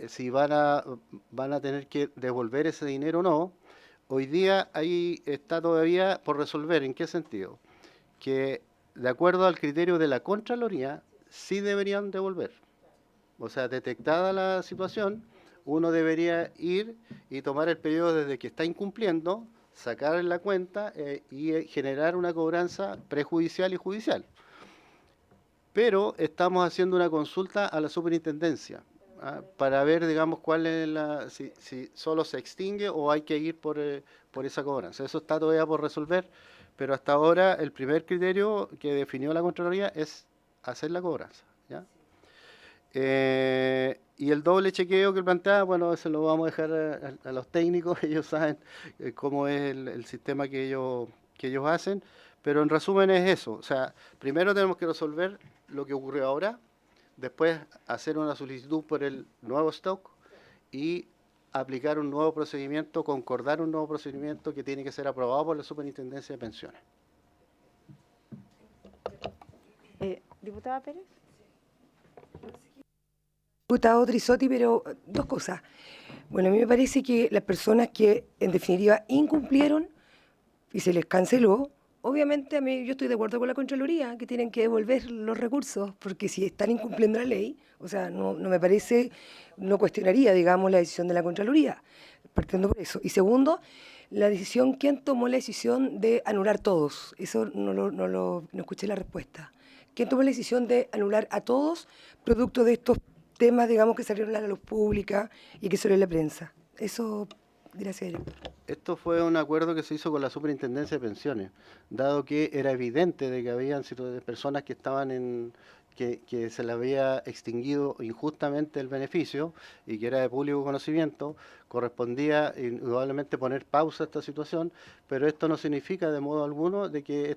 si van a tener que devolver ese dinero o no, hoy día ahí está todavía por resolver. ¿En qué sentido? Que de acuerdo al criterio de la Contraloría, sí deberían devolver. O sea, detectada la situación, uno debería ir y tomar el periodo desde que está incumpliendo, sacar la cuenta y generar una cobranza prejudicial y judicial. Pero estamos haciendo una consulta a la superintendencia para ver, digamos, cuál es si solo se extingue o hay que ir por esa cobranza. Eso está todavía por resolver, pero hasta ahora el primer criterio que definió la Contraloría es hacer la cobranza, ¿ya? Y el doble chequeo que plantea, bueno, eso lo vamos a dejar a los técnicos, ellos saben cómo es el sistema que ellos hacen, pero en resumen es eso. O sea, primero tenemos que resolver lo que ocurrió ahora, después hacer una solicitud por el nuevo stock y aplicar un nuevo procedimiento, concordar un nuevo procedimiento que tiene que ser aprobado por la Superintendencia de Pensiones. Diputada Pérez. Diputado Trisotti, pero dos cosas. Bueno, a mí me parece que las personas que en definitiva incumplieron y se les canceló, obviamente yo estoy de acuerdo con la Contraloría, que tienen que devolver los recursos, porque si están incumpliendo la ley, o sea, no me parece, no cuestionaría, digamos, la decisión de la Contraloría, partiendo por eso. Y segundo, la decisión, ¿quién tomó la decisión de anular todos? Eso no escuché la respuesta. ¿Quién tomó la decisión de anular a todos producto de estos temas, digamos, que salieron a la luz pública y que salió en la prensa? Eso, gracias. Esto fue un acuerdo que se hizo con la Superintendencia de Pensiones, dado que era evidente de que habían personas que estaban que se le había extinguido injustamente el beneficio y que era de público conocimiento, correspondía indudablemente poner pausa a esta situación, pero esto no significa de modo alguno de que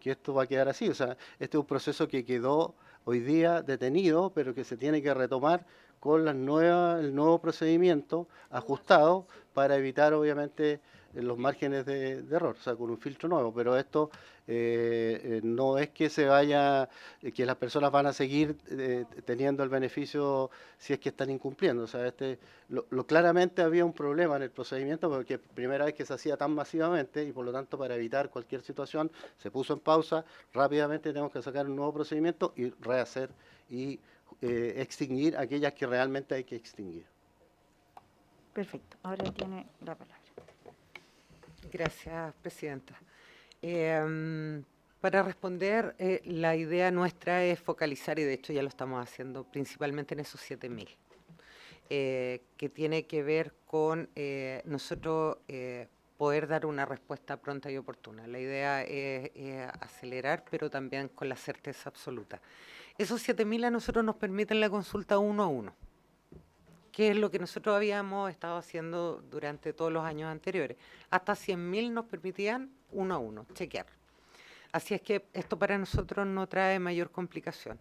esto va a quedar así. O sea, este es un proceso que quedó hoy día detenido, pero que se tiene que retomar con el nuevo procedimiento ajustado para evitar, obviamente, los márgenes de error, o sea, con un filtro nuevo. Pero esto no es que se vaya, que las personas van a seguir teniendo el beneficio si es que están incumpliendo. O sea, claramente había un problema en el procedimiento porque primera vez que se hacía tan masivamente y por lo tanto para evitar cualquier situación se puso en pausa. Rápidamente tenemos que sacar un nuevo procedimiento y rehacer y extinguir aquellas que realmente hay que extinguir. Perfecto. Ahora tiene la palabra. Gracias, presidenta. Para responder, la idea nuestra es focalizar, y de hecho ya lo estamos haciendo, principalmente en esos 7.000, que tiene que ver con nosotros poder dar una respuesta pronta y oportuna. La idea es acelerar, pero también con la certeza absoluta. Esos 7.000 a nosotros nos permiten la consulta 1 a 1, que es lo que nosotros habíamos estado haciendo durante todos los años anteriores. Hasta 100.000 nos permitían 1 a 1, chequear. Así es que esto para nosotros no trae mayor complicación.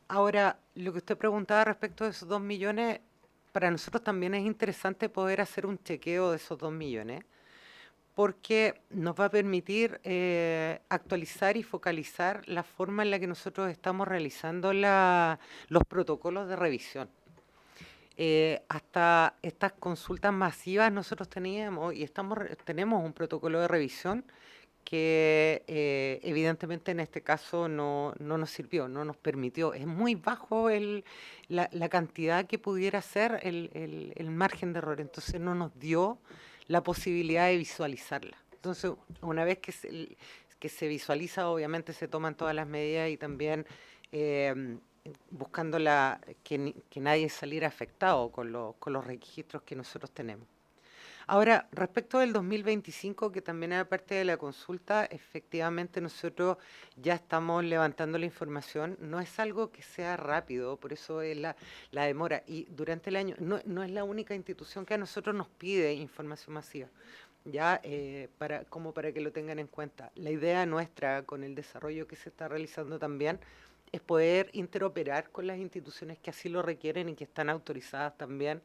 Ahora, lo que usted preguntaba respecto de esos 2 millones, para nosotros también es interesante poder hacer un chequeo de esos 2 millones, porque nos va a permitir actualizar y focalizar la forma en la que nosotros estamos realizando los protocolos de revisión. Hasta estas consultas masivas nosotros teníamos y tenemos un protocolo de revisión que evidentemente en este caso no nos sirvió, no nos permitió. Es muy bajo la cantidad que pudiera ser el margen de error, entonces no nos dio la posibilidad de visualizarla. Entonces, una vez que se visualiza, obviamente se toman todas las medidas y también buscando que nadie saliera afectado con los registros que nosotros tenemos. Ahora, respecto del 2025, que también era parte de la consulta, efectivamente nosotros ya estamos levantando la información. No es algo que sea rápido, por eso es la demora. Y durante el año, no es la única institución que a nosotros nos pide información masiva, ya como para que lo tengan en cuenta. La idea nuestra con el desarrollo que se está realizando también es poder interoperar con las instituciones que así lo requieren y que están autorizadas también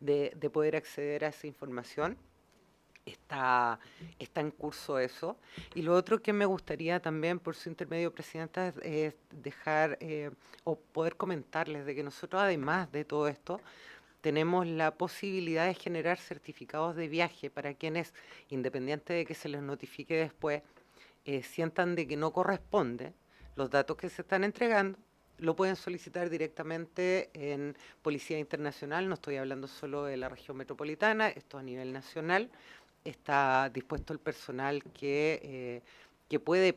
de poder acceder a esa información. Está en curso eso. Y lo otro que me gustaría también, por su intermedio, Presidenta, es dejar o poder comentarles de que nosotros, además de todo esto, tenemos la posibilidad de generar certificados de viaje para quienes, independiente de que se les notifique después, sientan de que no corresponde los datos que se están entregando, lo pueden solicitar directamente en Policía Internacional. No estoy hablando solo de la región metropolitana, esto a nivel nacional. Está dispuesto el personal que puede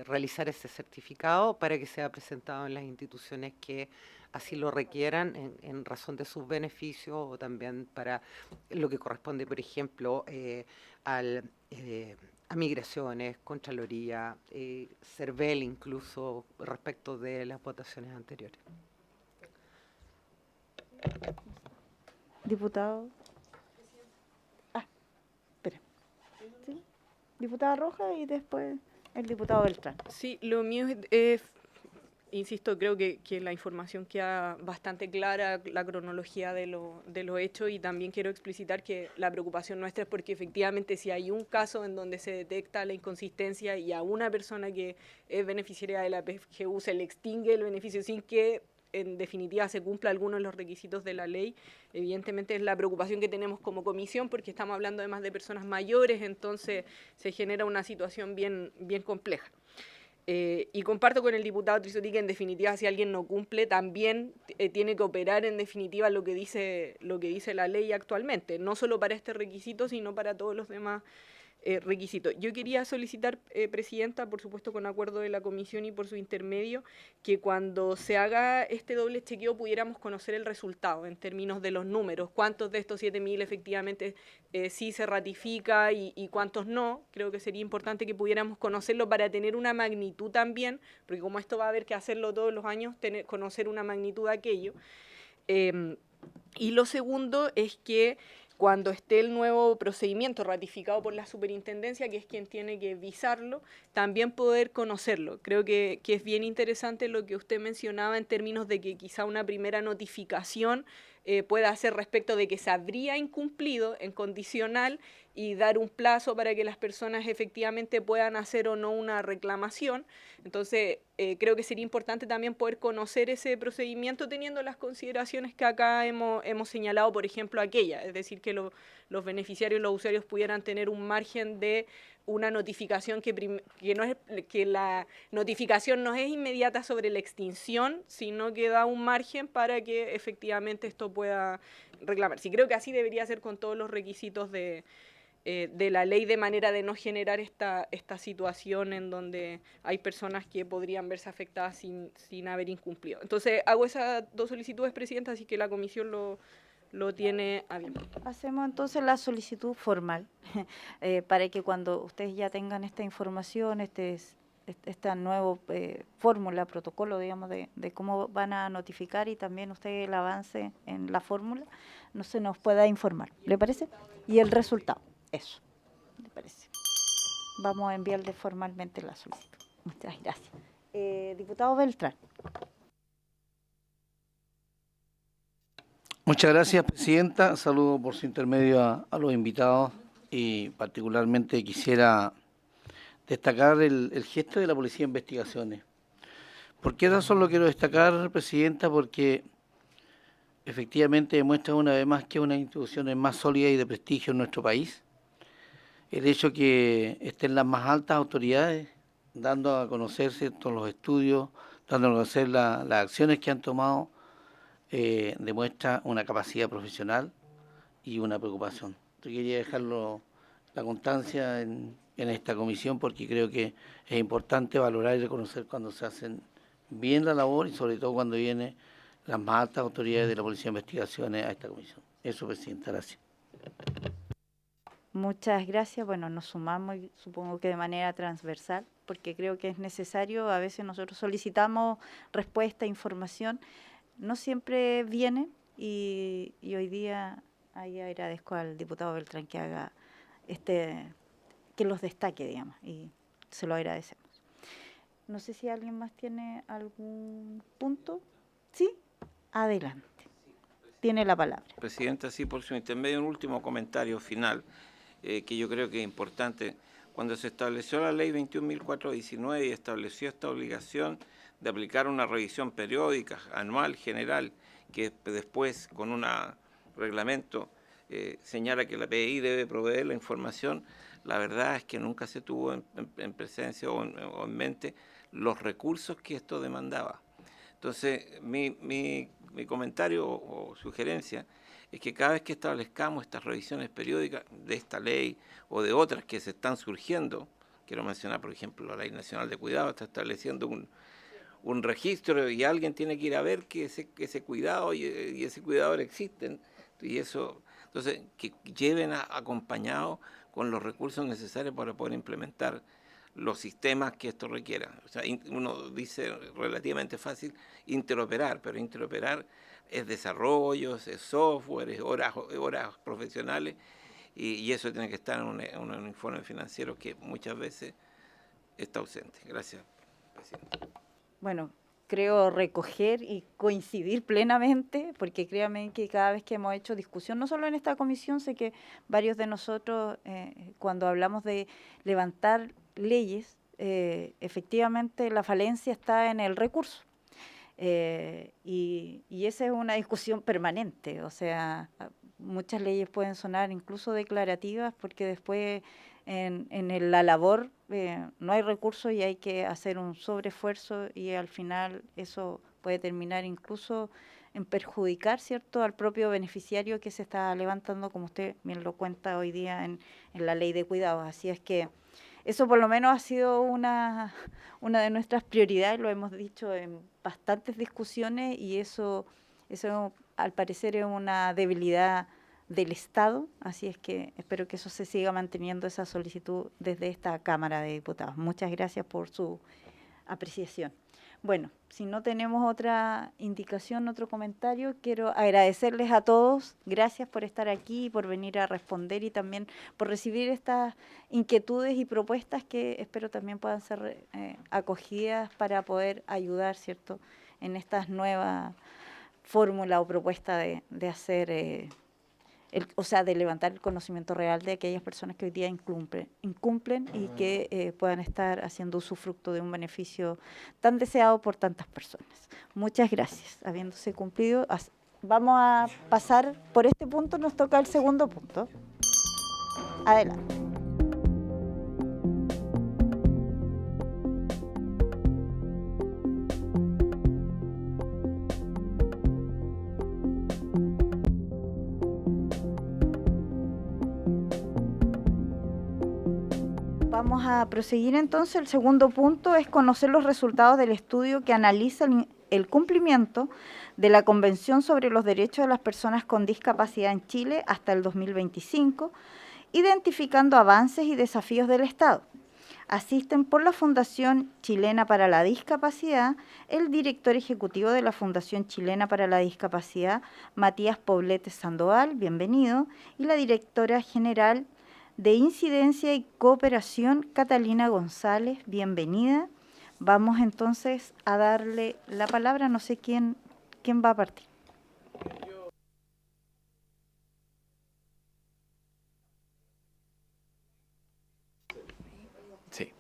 realizar ese certificado para que sea presentado en las instituciones que así lo requieran en razón de sus beneficios o también para lo que corresponde, por ejemplo, a Migraciones, Contraloría, CERVEL incluso respecto de las votaciones anteriores. Diputado. Espera. ¿Sí? Diputada Roja y después el diputado Beltrán. Sí, lo mío es insisto, creo que la información queda bastante clara, la cronología de los hechos, y también quiero explicitar que la preocupación nuestra es porque efectivamente si hay un caso en donde se detecta la inconsistencia y a una persona que es beneficiaria de la PGU se le extingue el beneficio sin que en definitiva se cumpla alguno de los requisitos de la ley, evidentemente es la preocupación que tenemos como comisión porque estamos hablando además de personas mayores, entonces se genera una situación bien compleja. Y comparto con el diputado Trizoti que en definitiva si alguien no cumple también tiene que operar en definitiva lo que dice la ley actualmente, no solo para este requisito sino para todos los demás requisito. Yo quería solicitar, Presidenta, por supuesto con acuerdo de la Comisión y por su intermedio, que cuando se haga este doble chequeo pudiéramos conocer el resultado en términos de los números, cuántos de estos 7.000 efectivamente sí se ratifica y cuántos no. Creo que sería importante que pudiéramos conocerlo para tener una magnitud también, porque como esto va a haber que hacerlo todos los años, conocer una magnitud de aquello. Y lo segundo es que cuando esté el nuevo procedimiento ratificado por la superintendencia, que es quien tiene que visarlo, también poder conocerlo. Creo que es bien interesante lo que usted mencionaba en términos de que quizá una primera notificación pueda ser respecto de que se habría incumplido en condicional y dar un plazo para que las personas efectivamente puedan hacer o no una reclamación. Entonces, creo que sería importante también poder conocer ese procedimiento teniendo las consideraciones que acá hemos señalado, por ejemplo, aquella, es decir, que los beneficiarios y los usuarios pudieran tener un margen de una notificación que la notificación no es inmediata sobre la extinción, sino que da un margen para que efectivamente esto pueda reclamarse. Y creo que así debería ser con todos los requisitos de la ley, de manera de no generar esta situación en donde hay personas que podrían verse afectadas sin haber incumplido. Entonces, hago esas dos solicitudes, Presidenta, así que la Comisión lo tiene a bien. Hacemos entonces la solicitud formal para que cuando ustedes ya tengan esta información, esta nueva fórmula, protocolo, digamos, de cómo van a notificar y también usted el avance en la fórmula, no se nos pueda informar. ¿Le parece? Y el resultado, eso, ¿le parece? Vamos a enviarle formalmente la solicitud. Muchas gracias. Diputado Beltrán. Muchas gracias, Presidenta. Saludo por su intermedio a los invitados y particularmente quisiera destacar el gesto de la Policía de Investigaciones. ¿Por qué razón lo quiero destacar, Presidenta? Porque efectivamente demuestra una vez más que es una de las instituciones más sólidas y de prestigio en nuestro país. El hecho que estén las más altas autoridades dando a conocer todos los estudios, dando a conocer las acciones que han tomado, demuestra una capacidad profesional y una preocupación. Yo quería dejarlo la constancia en esta comisión porque creo que es importante valorar y reconocer cuando se hacen bien la labor y sobre todo cuando vienen las más altas autoridades de la Policía de Investigaciones a esta comisión. Eso, Presidenta, gracias. Muchas gracias. Bueno, nos sumamos, y supongo que de manera transversal, porque creo que es necesario. A veces nosotros solicitamos respuesta, información, no siempre viene y hoy día ahí agradezco al diputado Beltrán que haga que los destaque, digamos, y se lo agradecemos. No sé si alguien más tiene algún punto. ¿Sí? Adelante. Tiene la palabra. Presidenta, sí, por su intermedio, un último comentario final, que yo creo que es importante. Cuando se estableció la ley 21.419 y estableció esta obligación de aplicar una revisión periódica, anual, general, que después con un reglamento señala que la PDI debe proveer la información, la verdad es que nunca se tuvo en presencia o en mente los recursos que esto demandaba. Entonces, mi comentario o sugerencia es que cada vez que establezcamos estas revisiones periódicas de esta ley o de otras que se están surgiendo, quiero mencionar, por ejemplo, la Ley Nacional de Cuidado está estableciendo un registro y alguien tiene que ir a ver que ese cuidado y ese cuidador existen, y eso, entonces, que lleven acompañado con los recursos necesarios para poder implementar los sistemas que esto requiera. O sea, uno dice relativamente fácil interoperar, pero interoperar es desarrollo, es software, es horas profesionales, y eso tiene que estar en un informe financiero que muchas veces está ausente. Gracias, Presidente. Bueno, creo recoger y coincidir plenamente, porque créanme que cada vez que hemos hecho discusión, no solo en esta comisión, sé que varios de nosotros, cuando hablamos de levantar leyes, efectivamente la falencia está en el recurso. Y esa es una discusión permanente, o sea, muchas leyes pueden sonar incluso declarativas porque después en la labor no hay recursos y hay que hacer un sobreesfuerzo y al final eso puede terminar incluso en perjudicar, ¿cierto?, al propio beneficiario que se está levantando, como usted bien lo cuenta hoy día en la ley de cuidados. Así es que eso por lo menos ha sido una de nuestras prioridades, lo hemos dicho en bastantes discusiones, y eso al parecer es una debilidad del Estado, así es que espero que eso se siga manteniendo, esa solicitud desde esta Cámara de Diputados. Muchas gracias por su apreciación. Bueno, si no tenemos otra indicación, otro comentario, quiero agradecerles a todos. Gracias por estar aquí, por venir a responder y también por recibir estas inquietudes y propuestas que espero también puedan ser acogidas para poder ayudar, ¿cierto?, en estas nuevas fórmulas o propuestas de hacer, de levantar el conocimiento real de aquellas personas que hoy día incumplen y que puedan estar haciendo usufructo de un beneficio tan deseado por tantas personas. Muchas gracias. Habiéndose cumplido, vamos a pasar por este punto, nos toca el segundo punto. Adelante. Vamos a proseguir entonces. El segundo punto es conocer los resultados del estudio que analiza el cumplimiento de la Convención sobre los Derechos de las Personas con Discapacidad en Chile hasta el 2025, identificando avances y desafíos del Estado. Asisten por la Fundación Chilena para la Discapacidad el director ejecutivo de la Fundación Chilena para la Discapacidad, Matías Poblete Sandoval, bienvenido, y la directora general de Incidencia y Cooperación, Catalina González, bienvenida. Vamos entonces a darle la palabra, no sé quién va a partir. Sí.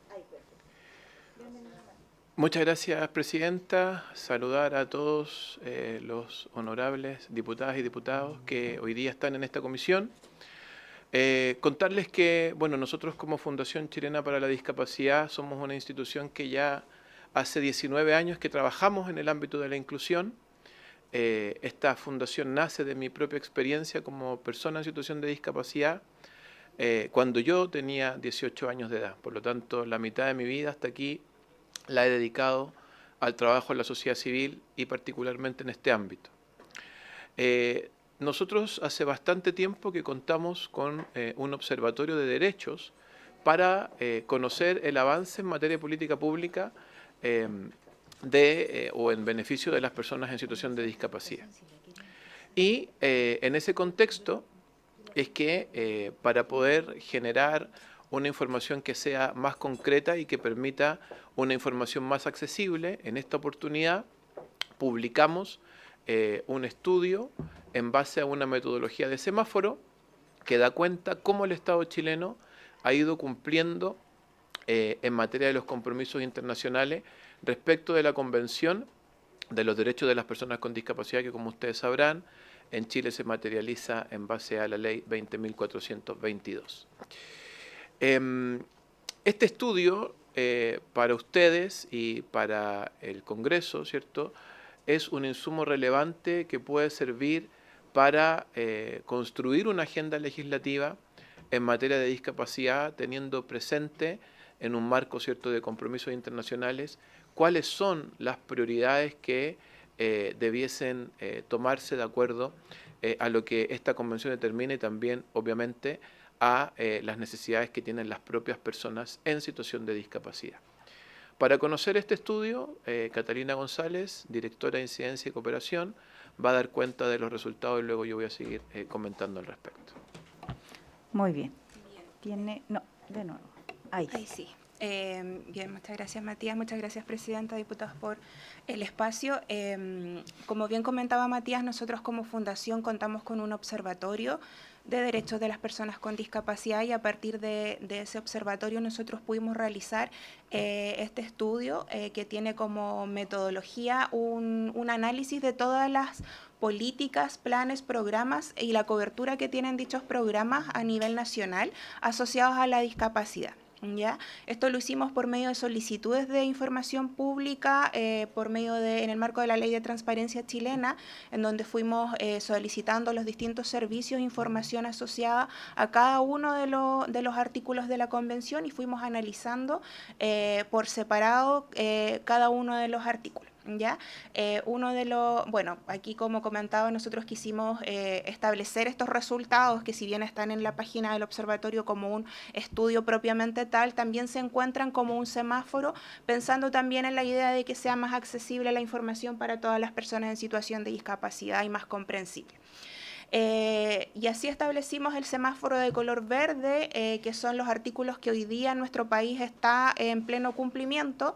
Muchas gracias, presidenta. Saludar a todos los honorables diputadas y diputados que hoy día están en esta comisión. Contarles que, bueno, nosotros como Fundación Chilena para la Discapacidad somos una institución que ya hace 19 años que trabajamos en el ámbito de la inclusión. Esta fundación nace de mi propia experiencia como persona en situación de discapacidad cuando yo tenía 18 años de edad. Por lo tanto, la mitad de mi vida hasta aquí la he dedicado al trabajo en la sociedad civil y particularmente en este ámbito. Nosotros hace bastante tiempo que contamos con un observatorio de derechos para conocer el avance en materia de política pública o en beneficio de las personas en situación de discapacidad. Y en ese contexto es que para poder generar una información que sea más concreta y que permita una información más accesible, en esta oportunidad publicamos un estudio en base a una metodología de semáforo que da cuenta cómo el Estado chileno ha ido cumpliendo en materia de los compromisos internacionales respecto de la Convención de los Derechos de las Personas con Discapacidad, que como ustedes sabrán, en Chile se materializa en base a la ley 20.422. Este estudio para ustedes y para el Congreso, ¿cierto?, es un insumo relevante que puede servir para construir una agenda legislativa en materia de discapacidad, teniendo presente en un marco, ¿cierto?, de compromisos internacionales cuáles son las prioridades que debiesen tomarse de acuerdo a lo que esta convención determina y también, obviamente, a las necesidades que tienen las propias personas en situación de discapacidad. Para conocer este estudio, Catalina González, directora de Incidencia y Cooperación, va a dar cuenta de los resultados y luego yo voy a seguir comentando al respecto. Muy bien. No, de nuevo. Ahí sí. Bien, muchas gracias, Matías. Muchas gracias, presidenta, diputados, por el espacio. Como bien comentaba Matías, nosotros como fundación contamos con un observatorio de derechos de las personas con discapacidad y a partir de ese observatorio nosotros pudimos realizar este estudio que tiene como metodología un análisis de todas las políticas, planes, programas y la cobertura que tienen dichos programas a nivel nacional asociados a la discapacidad. ¿Ya? Esto lo hicimos por medio de solicitudes de información pública, por medio en el marco de la Ley de Transparencia chilena, en donde fuimos solicitando los distintos servicios e información asociada a cada uno de los artículos de la Convención y fuimos analizando por separado cada uno de los artículos. ¿Ya? Bueno, aquí como comentaba, nosotros quisimos establecer estos resultados que si bien están en la página del observatorio como un estudio propiamente tal, también se encuentran como un semáforo, pensando también en la idea de que sea más accesible la información para todas las personas en situación de discapacidad y más comprensible. Y así establecimos el semáforo de color verde, que son los artículos que hoy día en nuestro país está en pleno cumplimiento,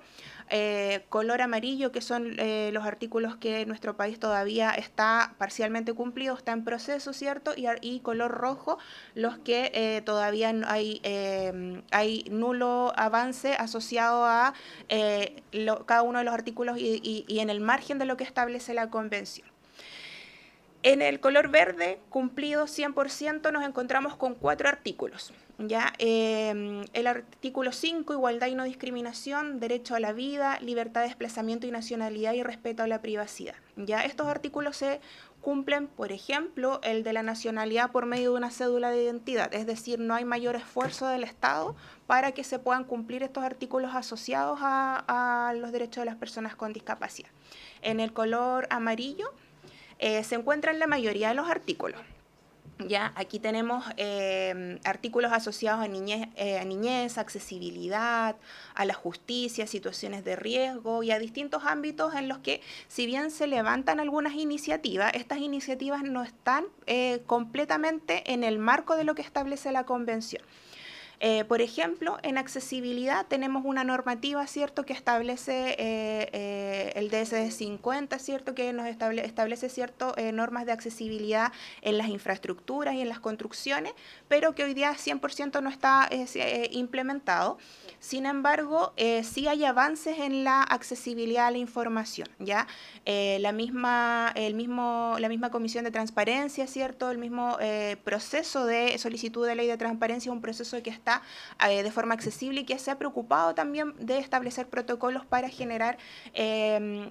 color amarillo, que son los artículos que nuestro país todavía está parcialmente cumplido, está en proceso, ¿cierto? Y color rojo, los que todavía hay nulo avance asociado a cada uno de los artículos y en el margen de lo que establece la Convención. En el color verde, cumplido 100%, nos encontramos con 4 artículos. ¿Ya? El artículo 5, igualdad y no discriminación, derecho a la vida, libertad de desplazamiento y nacionalidad y respeto a la privacidad. ¿Ya? Estos artículos se cumplen, por ejemplo, el de la nacionalidad por medio de una cédula de identidad, es decir, no hay mayor esfuerzo del Estado para que se puedan cumplir estos artículos asociados a los derechos de las personas con discapacidad. En el color amarillo, se encuentran la mayoría de los artículos. ¿Ya? Aquí tenemos artículos asociados a niñez, accesibilidad, a la justicia, situaciones de riesgo y a distintos ámbitos en los que, si bien se levantan algunas iniciativas, estas iniciativas no están completamente en el marco de lo que establece la Convención. Por ejemplo, en accesibilidad tenemos una normativa, ¿cierto?, que establece el DSD-50, ¿cierto?, que nos establece normas de accesibilidad en las infraestructuras y en las construcciones, pero que hoy día 100% no está implementado. Sin embargo, sí hay avances en la accesibilidad a la información, ¿ya? La misma Comisión de Transparencia, ¿cierto?, el mismo proceso de solicitud de ley de transparencia es un proceso que está de forma accesible y que se ha preocupado también de establecer protocolos para generar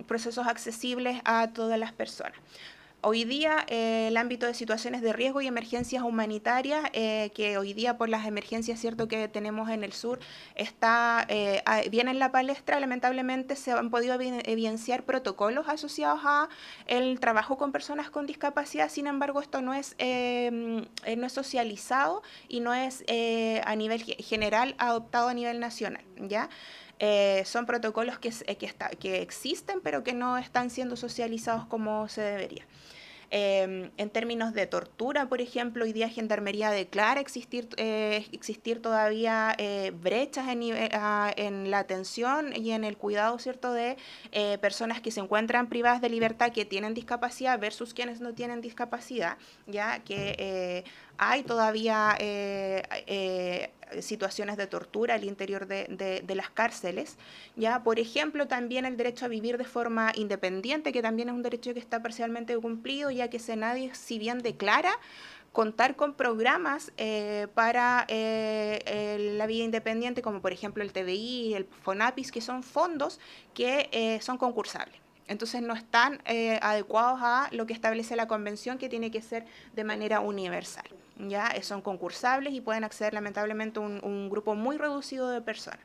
procesos accesibles a todas las personas. Hoy día el ámbito de situaciones de riesgo y emergencias humanitarias, que hoy día por las emergencias, ¿cierto?, que tenemos en el sur, viene en la palestra. Lamentablemente se han podido evidenciar protocolos asociados a el trabajo con personas con discapacidad. Sin embargo, esto no es socializado y no es a nivel general adoptado a nivel nacional, ¿ya? Son protocolos que existen, pero que no están siendo socializados como se debería. En términos de tortura, por ejemplo, hoy día Gendarmería declara existir todavía brechas en la atención y en el cuidado, ¿cierto?, de personas que se encuentran privadas de libertad, que tienen discapacidad versus quienes no tienen discapacidad, ya que hay todavía situaciones de tortura al interior de las cárceles, ¿ya? Por ejemplo, también el derecho a vivir de forma independiente, que también es un derecho que está parcialmente cumplido, ya que nadie, si bien declara contar con programas para la vida independiente, como por ejemplo el TBI, el FONAPIS, que son fondos que son concursables. Entonces no están adecuados a lo que establece la Convención, que tiene que ser de manera universal. ¿Ya? Son concursables y pueden acceder lamentablemente un grupo muy reducido de personas.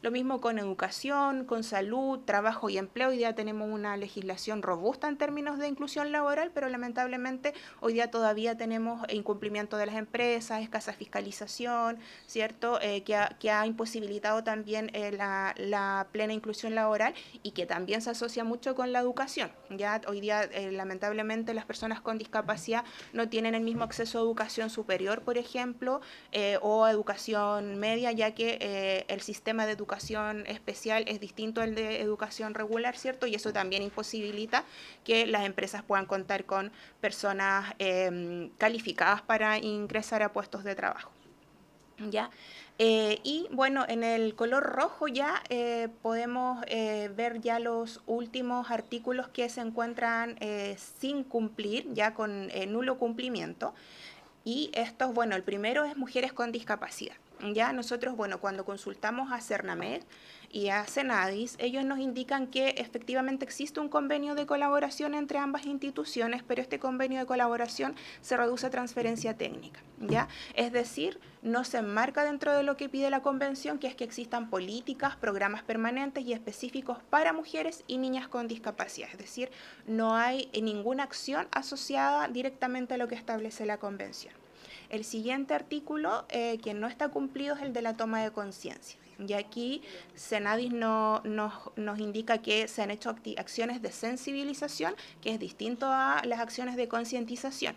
Lo mismo con educación, con salud, trabajo y empleo. Hoy día tenemos una legislación robusta en términos de inclusión laboral, pero lamentablemente hoy día todavía tenemos incumplimiento de las empresas, escasa fiscalización, ¿cierto? Que ha imposibilitado también la plena inclusión laboral y que también se asocia mucho con la educación. Ya hoy día lamentablemente las personas con discapacidad no tienen el mismo acceso a educación superior, por ejemplo, o a educación media, ya que el sistema de educación especial es distinto al de educación regular, ¿cierto? Y eso también imposibilita que las empresas puedan contar con personas calificadas para ingresar a puestos de trabajo, ¿ya? Y bueno, en el color rojo ya podemos ver ya los últimos artículos que se encuentran sin cumplir, ya con nulo cumplimiento. Y estos, bueno, el primero es mujeres con discapacidad. Ya nosotros, bueno, cuando consultamos a Cernamed y a Senadis, ellos nos indican que efectivamente existe un convenio de colaboración entre ambas instituciones, pero este convenio de colaboración se reduce a transferencia técnica, ¿ya? Es decir, no se enmarca dentro de lo que pide la convención, que es que existan políticas, programas permanentes y específicos para mujeres y niñas con discapacidad. Es decir, no hay ninguna acción asociada directamente a lo que establece la convención. El siguiente artículo que no está cumplido es el de la toma de conciencia. Y aquí Senadis nos indica que se han hecho acciones de sensibilización, que es distinto a las acciones de concientización.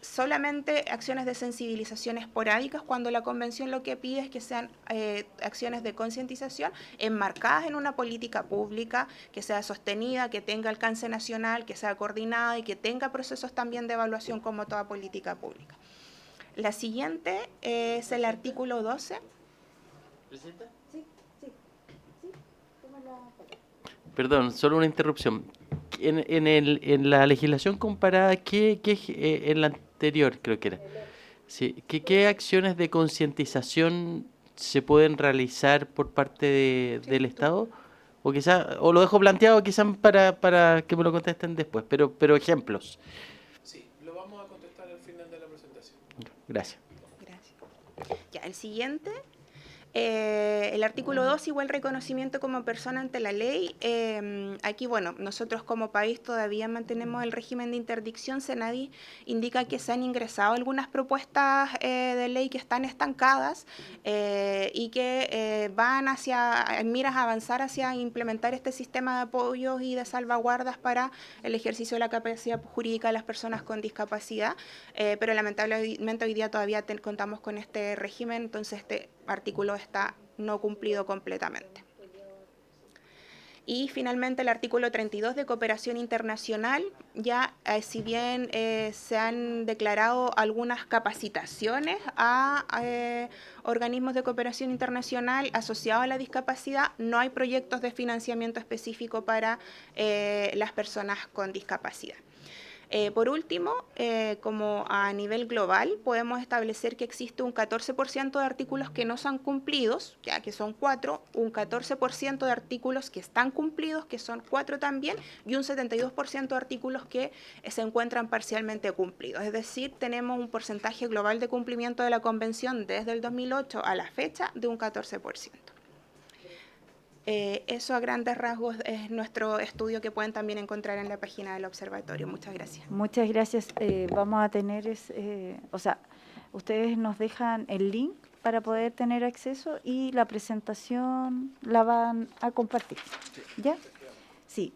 Solamente acciones de sensibilización esporádicas, cuando la convención lo que pide es que sean acciones de concientización enmarcadas en una política pública, que sea sostenida, que tenga alcance nacional, que sea coordinada y que tenga procesos también de evaluación como toda política pública. La siguiente es el artículo 12. ¿Presenta? Sí. Perdón, solo una interrupción. En la legislación comparada, en la anterior creo que era, sí, ¿qué acciones de concientización se pueden realizar por parte del Estado? O quizá, o lo dejo planteado quizás para que me lo contesten después, pero ejemplos. Sí, lo vamos a contestar al final de la presentación. Gracias. Ya, el siguiente. El artículo 2, igual reconocimiento como persona ante la ley. Aquí, bueno, nosotros como país todavía mantenemos el régimen de interdicción. Senadis indica que se han ingresado algunas propuestas de ley que están estancadas y que van en miras a avanzar hacia implementar este sistema de apoyos y de salvaguardas para el ejercicio de la capacidad jurídica de las personas con discapacidad, pero lamentablemente hoy día todavía contamos con este régimen, entonces este artículo está no cumplido completamente. Y finalmente el artículo 32 de cooperación internacional, ya si bien se han declarado algunas capacitaciones a organismos de cooperación internacional asociados a la discapacidad, no hay proyectos de financiamiento específico para las personas con discapacidad. Por último, como a nivel global, podemos establecer que existe un 14% de artículos que no son cumplidos, ya que son 4, un 14% de artículos que están cumplidos, que son 4 también, y un 72% de artículos que se encuentran parcialmente cumplidos. Es decir, tenemos un porcentaje global de cumplimiento de la Convención desde el 2008 a la fecha de un 14%. Eso a grandes rasgos es nuestro estudio que pueden también encontrar en la página del observatorio. Muchas gracias. Muchas gracias. Vamos a tener, ustedes nos dejan el link para poder tener acceso y la presentación la van a compartir. ¿Ya? Sí.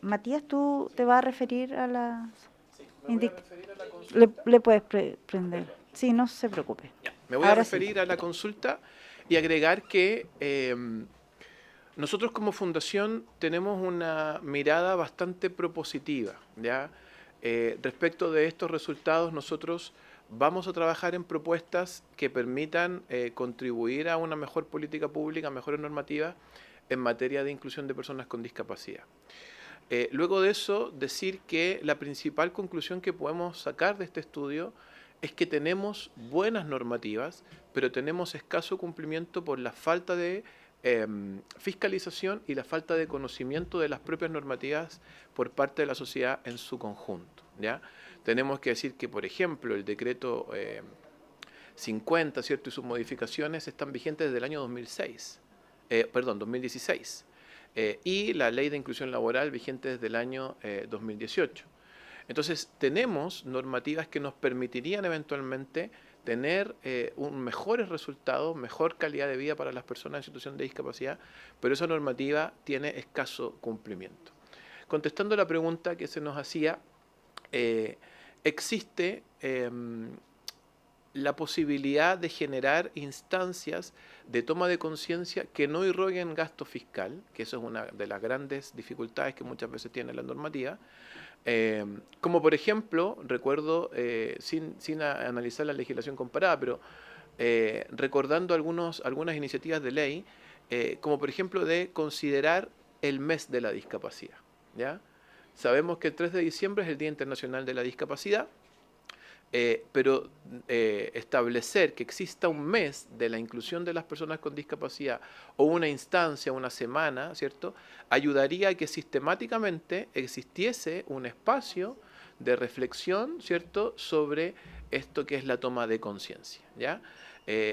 Matías, ¿tú te vas a referir a la... Sí, me voy a referir a la consulta. Le puedes prender. Sí, no se preocupe. Ya, me voy a referir a la consulta y agregar que... nosotros como fundación tenemos una mirada bastante propositiva, ¿ya? Respecto de estos resultados, nosotros vamos a trabajar en propuestas que permitan contribuir a una mejor política pública, mejores normativas en materia de inclusión de personas con discapacidad. Luego de eso, decir que la principal conclusión que podemos sacar de este estudio es que tenemos buenas normativas, pero tenemos escaso cumplimiento por la falta de fiscalización y la falta de conocimiento de las propias normativas por parte de la sociedad en su conjunto, ¿ya? Tenemos que decir que, por ejemplo, el decreto 50, ¿cierto? Y sus modificaciones están vigentes desde el año 2016, y la ley de inclusión laboral vigente desde el año 2018. Entonces, tenemos normativas que nos permitirían eventualmente tener mejores resultados, mejor calidad de vida para las personas en situación de discapacidad, pero esa normativa tiene escaso cumplimiento. Contestando la pregunta que se nos hacía, existe la posibilidad de generar instancias de toma de conciencia que no irroguen gasto fiscal, que eso es una de las grandes dificultades que muchas veces tiene la normativa, como por ejemplo, recuerdo, sin analizar la legislación comparada, pero recordando algunas iniciativas de ley, como por ejemplo de considerar el mes de la discapacidad, ¿ya? Sabemos que el 3 de diciembre es el Día Internacional de la Discapacidad, pero establecer que exista un mes de la inclusión de las personas con discapacidad o una instancia, una semana, ¿cierto?, ayudaría a que sistemáticamente existiese un espacio de reflexión, ¿cierto?, sobre esto que es la toma de conciencia, ¿ya?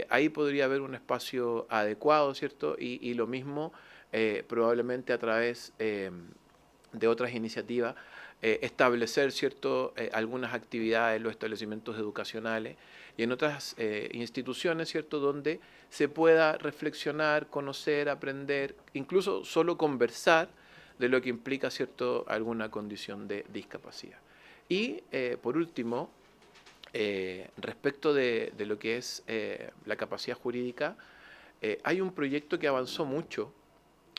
Ahí podría haber un espacio adecuado, ¿cierto?, y lo mismo probablemente a través de otras iniciativas, establecer, ¿cierto?, algunas actividades en los establecimientos educacionales y en otras instituciones, ¿cierto?, donde se pueda reflexionar, conocer, aprender, incluso solo conversar de lo que implica, ¿cierto?, alguna condición de discapacidad. Y, por último, respecto de lo que es la capacidad jurídica, hay un proyecto que avanzó mucho,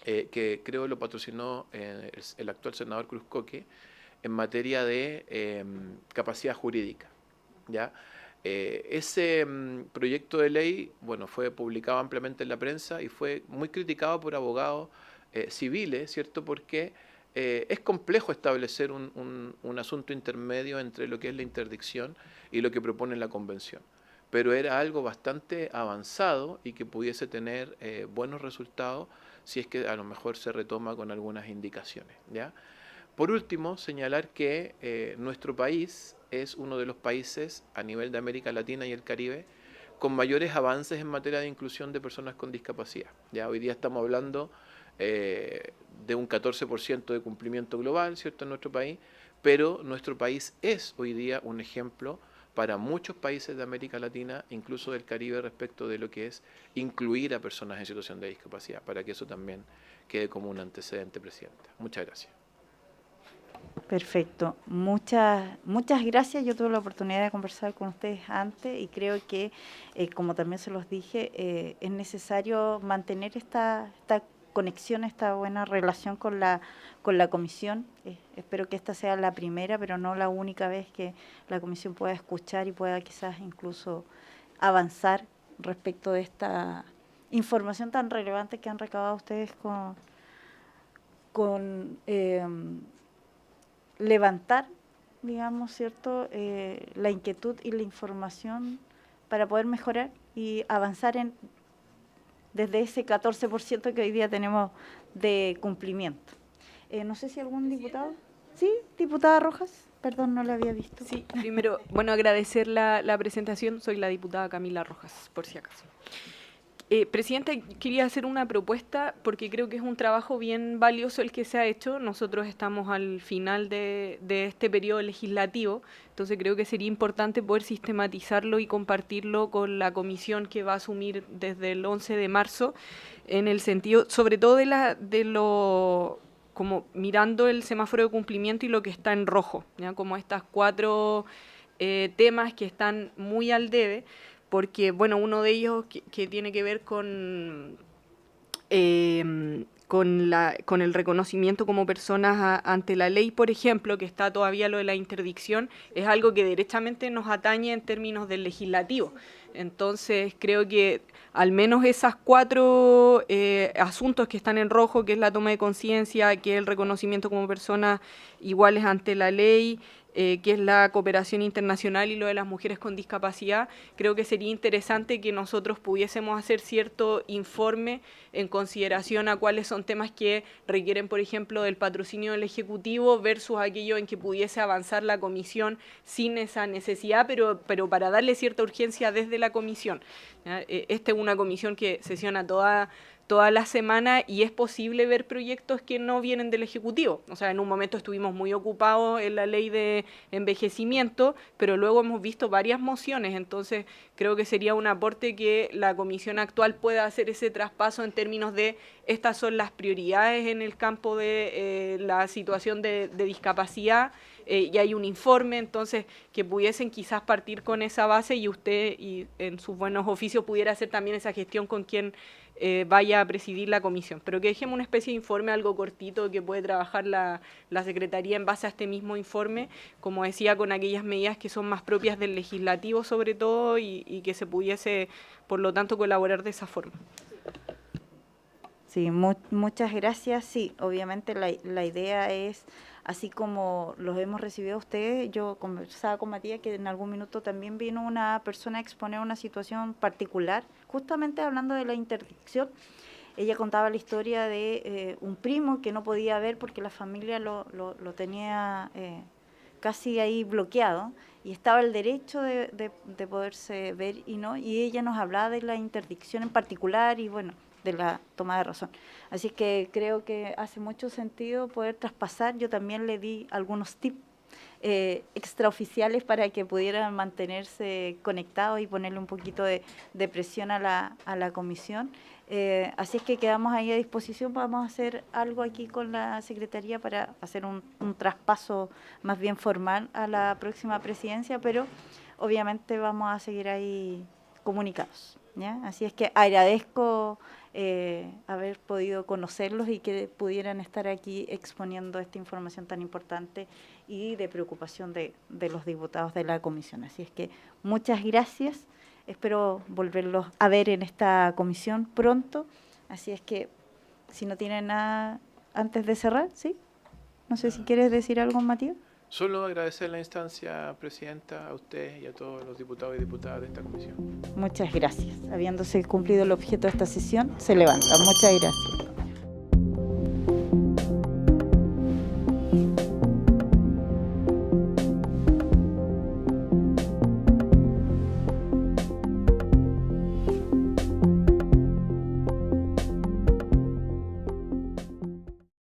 que creo lo patrocinó el actual senador Cruz Coque, en materia de capacidad jurídica, ¿ya? Ese proyecto de ley, bueno, fue publicado ampliamente en la prensa y fue muy criticado por abogados civiles, ¿cierto?, porque es complejo establecer un asunto intermedio entre lo que es la interdicción y lo que propone la Convención. Pero era algo bastante avanzado y que pudiese tener buenos resultados si es que a lo mejor se retoma con algunas indicaciones, ¿ya? Por último, señalar que nuestro país es uno de los países a nivel de América Latina y el Caribe con mayores avances en materia de inclusión de personas con discapacidad. Ya hoy día estamos hablando de un 14% de cumplimiento global, ¿cierto?, en nuestro país, pero nuestro país es hoy día un ejemplo para muchos países de América Latina, incluso del Caribe, respecto de lo que es incluir a personas en situación de discapacidad, para que eso también quede como un antecedente, Presidenta. Muchas gracias. Perfecto. Muchas gracias. Yo tuve la oportunidad de conversar con ustedes antes y creo que, como también se los dije, es necesario mantener esta conexión, esta buena relación con la comisión. Espero que esta sea la primera, pero no la única vez que la comisión pueda escuchar y pueda quizás incluso avanzar respecto de esta información tan relevante que han recabado ustedes con levantar, digamos, ¿cierto?, la inquietud y la información para poder mejorar y avanzar desde ese 14% que hoy día tenemos de cumplimiento. No sé si algún diputado. Sí, diputada Rojas, perdón, no la había visto. Sí, primero, bueno, agradecer la presentación. Soy la diputada Camila Rojas, por si acaso. Presidenta, quería hacer una propuesta porque creo que es un trabajo bien valioso el que se ha hecho. Nosotros estamos al final de este periodo legislativo, entonces creo que sería importante poder sistematizarlo y compartirlo con la comisión que va a asumir desde el 11 de marzo, en el sentido, sobre todo como mirando el semáforo de cumplimiento y lo que está en rojo, ¿ya? Como estas 4 temas que están muy al debe, porque, bueno, uno de ellos que tiene que ver con el reconocimiento como personas ante la ley, por ejemplo, que está todavía lo de la interdicción, es algo que derechamente nos atañe en términos del legislativo. Entonces, creo que al menos esas 4 asuntos que están en rojo, que es la toma de conciencia, que es el reconocimiento como personas iguales ante la ley, que es la cooperación internacional y lo de las mujeres con discapacidad, creo que sería interesante que nosotros pudiésemos hacer cierto informe en consideración a cuáles son temas que requieren, por ejemplo, del patrocinio del Ejecutivo versus aquello en que pudiese avanzar la Comisión sin esa necesidad, pero para darle cierta urgencia desde la Comisión. Esta es una comisión que sesiona toda la semana y es posible ver proyectos que no vienen del Ejecutivo. O sea, en un momento estuvimos muy ocupados en la ley de envejecimiento, pero luego hemos visto varias mociones, entonces creo que sería un aporte que la comisión actual pueda hacer ese traspaso en términos de estas son las prioridades en el campo de la situación de discapacidad, y hay un informe, entonces que pudiesen quizás partir con esa base y usted y en sus buenos oficios pudiera hacer también esa gestión con quien vaya a presidir la comisión, pero que dejemos una especie de informe, algo cortito, que puede trabajar la Secretaría en base a este mismo informe, como decía, con aquellas medidas que son más propias del legislativo sobre todo y que se pudiese, por lo tanto, colaborar de esa forma. Sí, muchas gracias. Sí, obviamente la idea es, así como los hemos recibido a ustedes, yo conversaba con Matías que en algún minuto también vino una persona a exponer una situación particular, justamente hablando de la interdicción. Ella contaba la historia de un primo que no podía ver porque la familia lo tenía casi ahí bloqueado y estaba el derecho de poderse ver y no, y ella nos hablaba de la interdicción en particular y bueno, de la toma de razón. Así que creo que hace mucho sentido poder traspasar. Yo también le di algunos tips extraoficiales para que pudieran mantenerse conectados y ponerle un poquito de presión a la comisión. Así es que quedamos ahí a disposición. Vamos a hacer algo aquí con la Secretaría para hacer un traspaso más bien formal a la próxima presidencia, pero obviamente vamos a seguir ahí comunicados, ¿ya? Así es que agradezco haber podido conocerlos y que pudieran estar aquí exponiendo esta información tan importante y de preocupación de los diputados de la comisión. Así es que muchas gracias. Espero volverlos a ver en esta comisión pronto. Así es que, si no tienen nada antes de cerrar, ¿sí? No sé si quieres decir algo, Matías. Solo agradecer la instancia, Presidenta, a usted y a todos los diputados y diputadas de esta comisión. Muchas gracias. Habiéndose cumplido el objeto de esta sesión, se levanta. Muchas gracias.